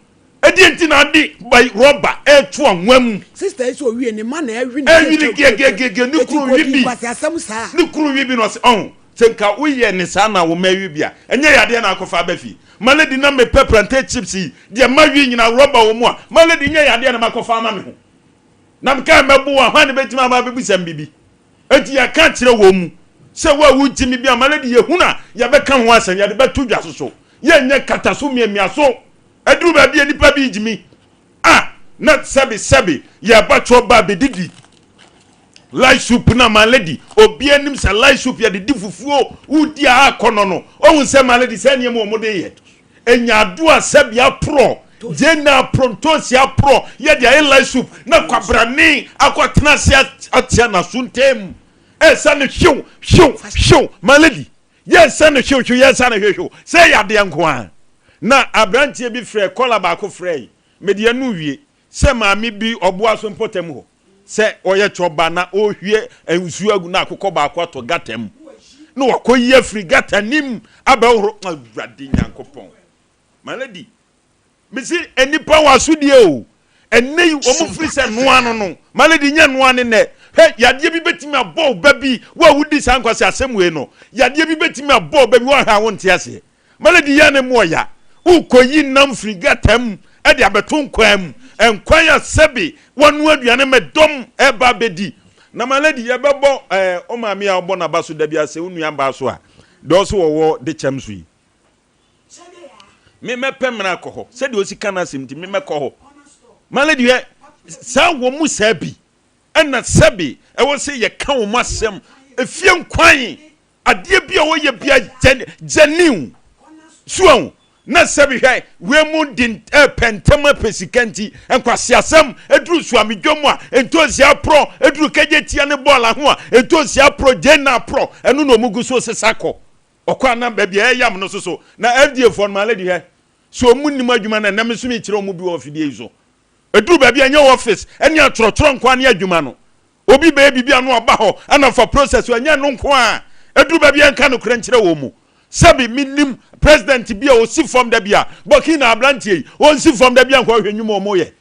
edi enti na di by rubber etu anwam sister esi o wie ne ma na ewi ni gege ni kuru wibi ni kuru wibi no se on senka uye ni sana wo ma wibi a enye yade na akofa abafi maledi na me plantain chips de ma wi nyina rubber wo mu a maledi nye yade na makofa ama me ho na mka mebu a hwane betima aba bebusam bibi enti ya ka kire wo mu se wa wujimi bi amaledi ye huna ya beka ho asan ya de betu dwa so ye nye kataso miamia so eduru ba bi enipa bi jimi not sebi ya batcho ba bedidi light soup na my lady obi anim say light soup ya de fufuo udi akono no ohun say my lady say niem omode ye enya ado asebia pro jena prontosia pro ye de light soup na kwabrani akotena sia atia na suntem say no hwew my lady yes say no hwew yes say no hwew say ya de nko a na abrantie bi frɛ kola ba ko frɛ media nu wie se maami bi oboa so mpotem ho se oye choba na ohwie ensu agu na akokɔ ba akɔ to gatem no wakoyi afri gatanim abawro awrade nyankopɔn maladi misi enipa wasudie o enei omo firi se noa no maladi nya noa ne ne he yade bi betimi abɔ ba bi wa wudi sankwase asemwe no yade bi betimi abɔ ba bi wa ha wonte ase maladi ya ne moya ukoyi nam firi gatam ade abeton kwam enkwan ya sebi wonu aduane medom eba bedi na maladi ye bebo o maami a obo na baso da bia se unu amba so a do so wo de chamsu yi me mepem na akọ se de osika na simti me mekọ maladi ye sa wo mu sabi ena sebi e wo se ye ka wo masem efie nkwan ade bia wo ye bia janiu suon na sebi hwai we mu din pentema pesikanti enkwasiasem eduru suamidwomu a entosia pro eduru kejetia ne bola ho a entosia pro jena pro enu no mugu so sesako okwa na ba bia yam no so na FDA for my lady he so munnim adwuma na nam so mi kire omu bi ofidie izo eduru ba bia nya office eni atrotro nkwa ne adwuma no obi ba bibia no oba ho ana for process anya no nkwa eduru ba bia nka no kra nkire wo mu sabi minim president bia o si from da bia bokina abrantie o si from da bia nkwa hwenwum o moye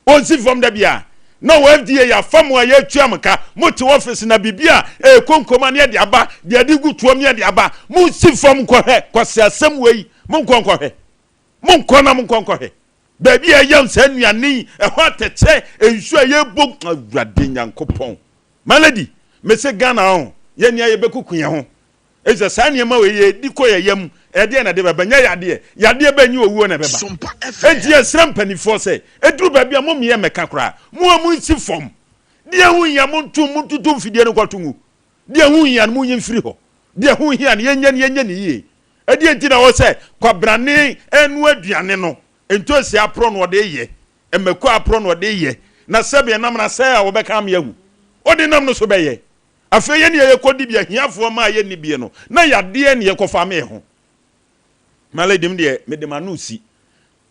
o si from da bia no FDA ya famu ya tuamka moti office na bibia konkoma ne de aba de adigu tuom ne de aba mu si from nkwa he kwase asem wei mu nkwa he mu nkwa na mu nkwa he ba bia yam sanuane ho atete ensu ye bog awrade nyankopon malady mese Ghana ho ye nia ye bekukuye ho eza sanye ma we ye diko ye yam ede na de baba nya yade banyi owuo na beba enti esram panifo se eduru ba bia mom ye meka kra mo amu si fom de hu ya mo tutum fidie no kwatungu de hu ya mo yin firi ho de hu ya ne yenya ne yie ede enti na wo se kwabrane enu aduane no ento si apro no de ye emeko apro no de ye na sebe nam na se a wo beka am yahu odi nam no so be ye afa ye ne ye kodi bia hiafo ma ye ni bie no na yade ne ye kofa me ho maladim de medemanu si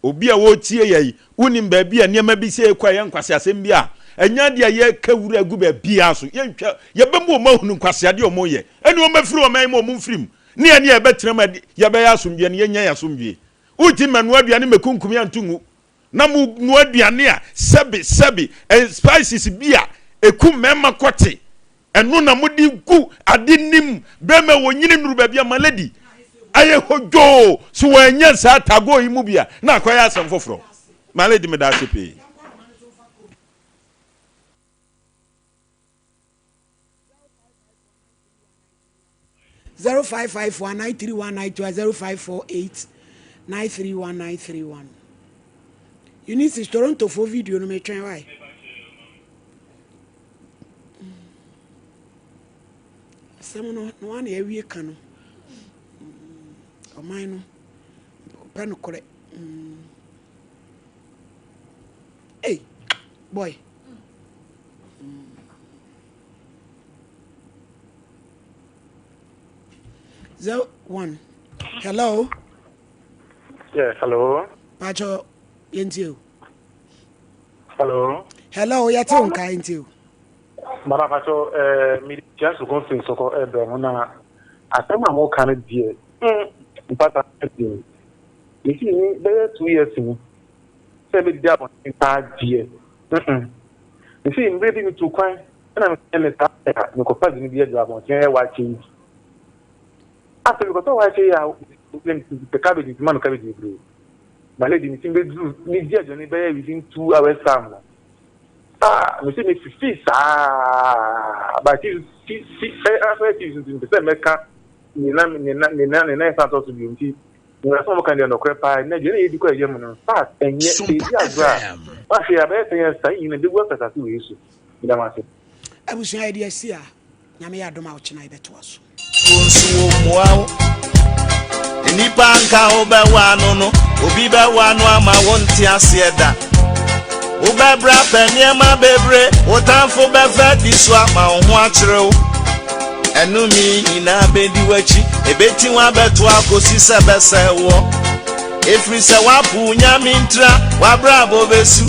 obi a wo tie ye unim ba bia niam bi se kwa ye nkwase asem bia enya de ye kawura agu ba bia so ye ntwa ye bembo ma hunu nkwase ade o mo ye eni o mafiri o man mo mfrim ne ye ne ye betrem ye be ya asomdie ne ye nya ya asomdie uti manu aduane mekunkum ya ntungu na mu nu aduane a sebi spices bia ekum mema kote enu na mudi ku adinim bema wonyini nuru ba bia malady aye hojo so wanya sa tago yi mu bia na akwaya asem foforo malady me da sepe 0554931932 0548931931. You need to Toronto for video no me try why. Some no one every can. O mine no. Pen correct. Hey, boy. Zero one. Hello. Yes, hello. Pacho, into. Hello. Hello, you're talking kind to. Mara Pacho, me just go things so called Ebona. I think I'm more kind of dear. But you see, there are 2 years in 7 days in 5 years. You see, I'm ready to cry, and I'm telling you, because you be a job on here watching. After you got to watch the cabbage is man cabbage blue. My lady, you see, me dear Johnny Bear within 2 hours time. You see, me fish, but you see, after you in the same Mecca, you know, to be na so mo kan dey no kwepa na je na yedi kwa yem no fast enye dey agra wa fi abete yan sai ni de gwa pesa si we su ida ma se abusua ide asia nyame ya doma ochina ibeto aso wonsuo muawo enipa nka obewa no no obi bewa no ama wonti asieda obebra peniema bebre otanfo befa diso ama ho akyerew enumi ina bedi wachi ebeti wa beto akosi sebese wo efri se wapu nyame ntra wabra bo besu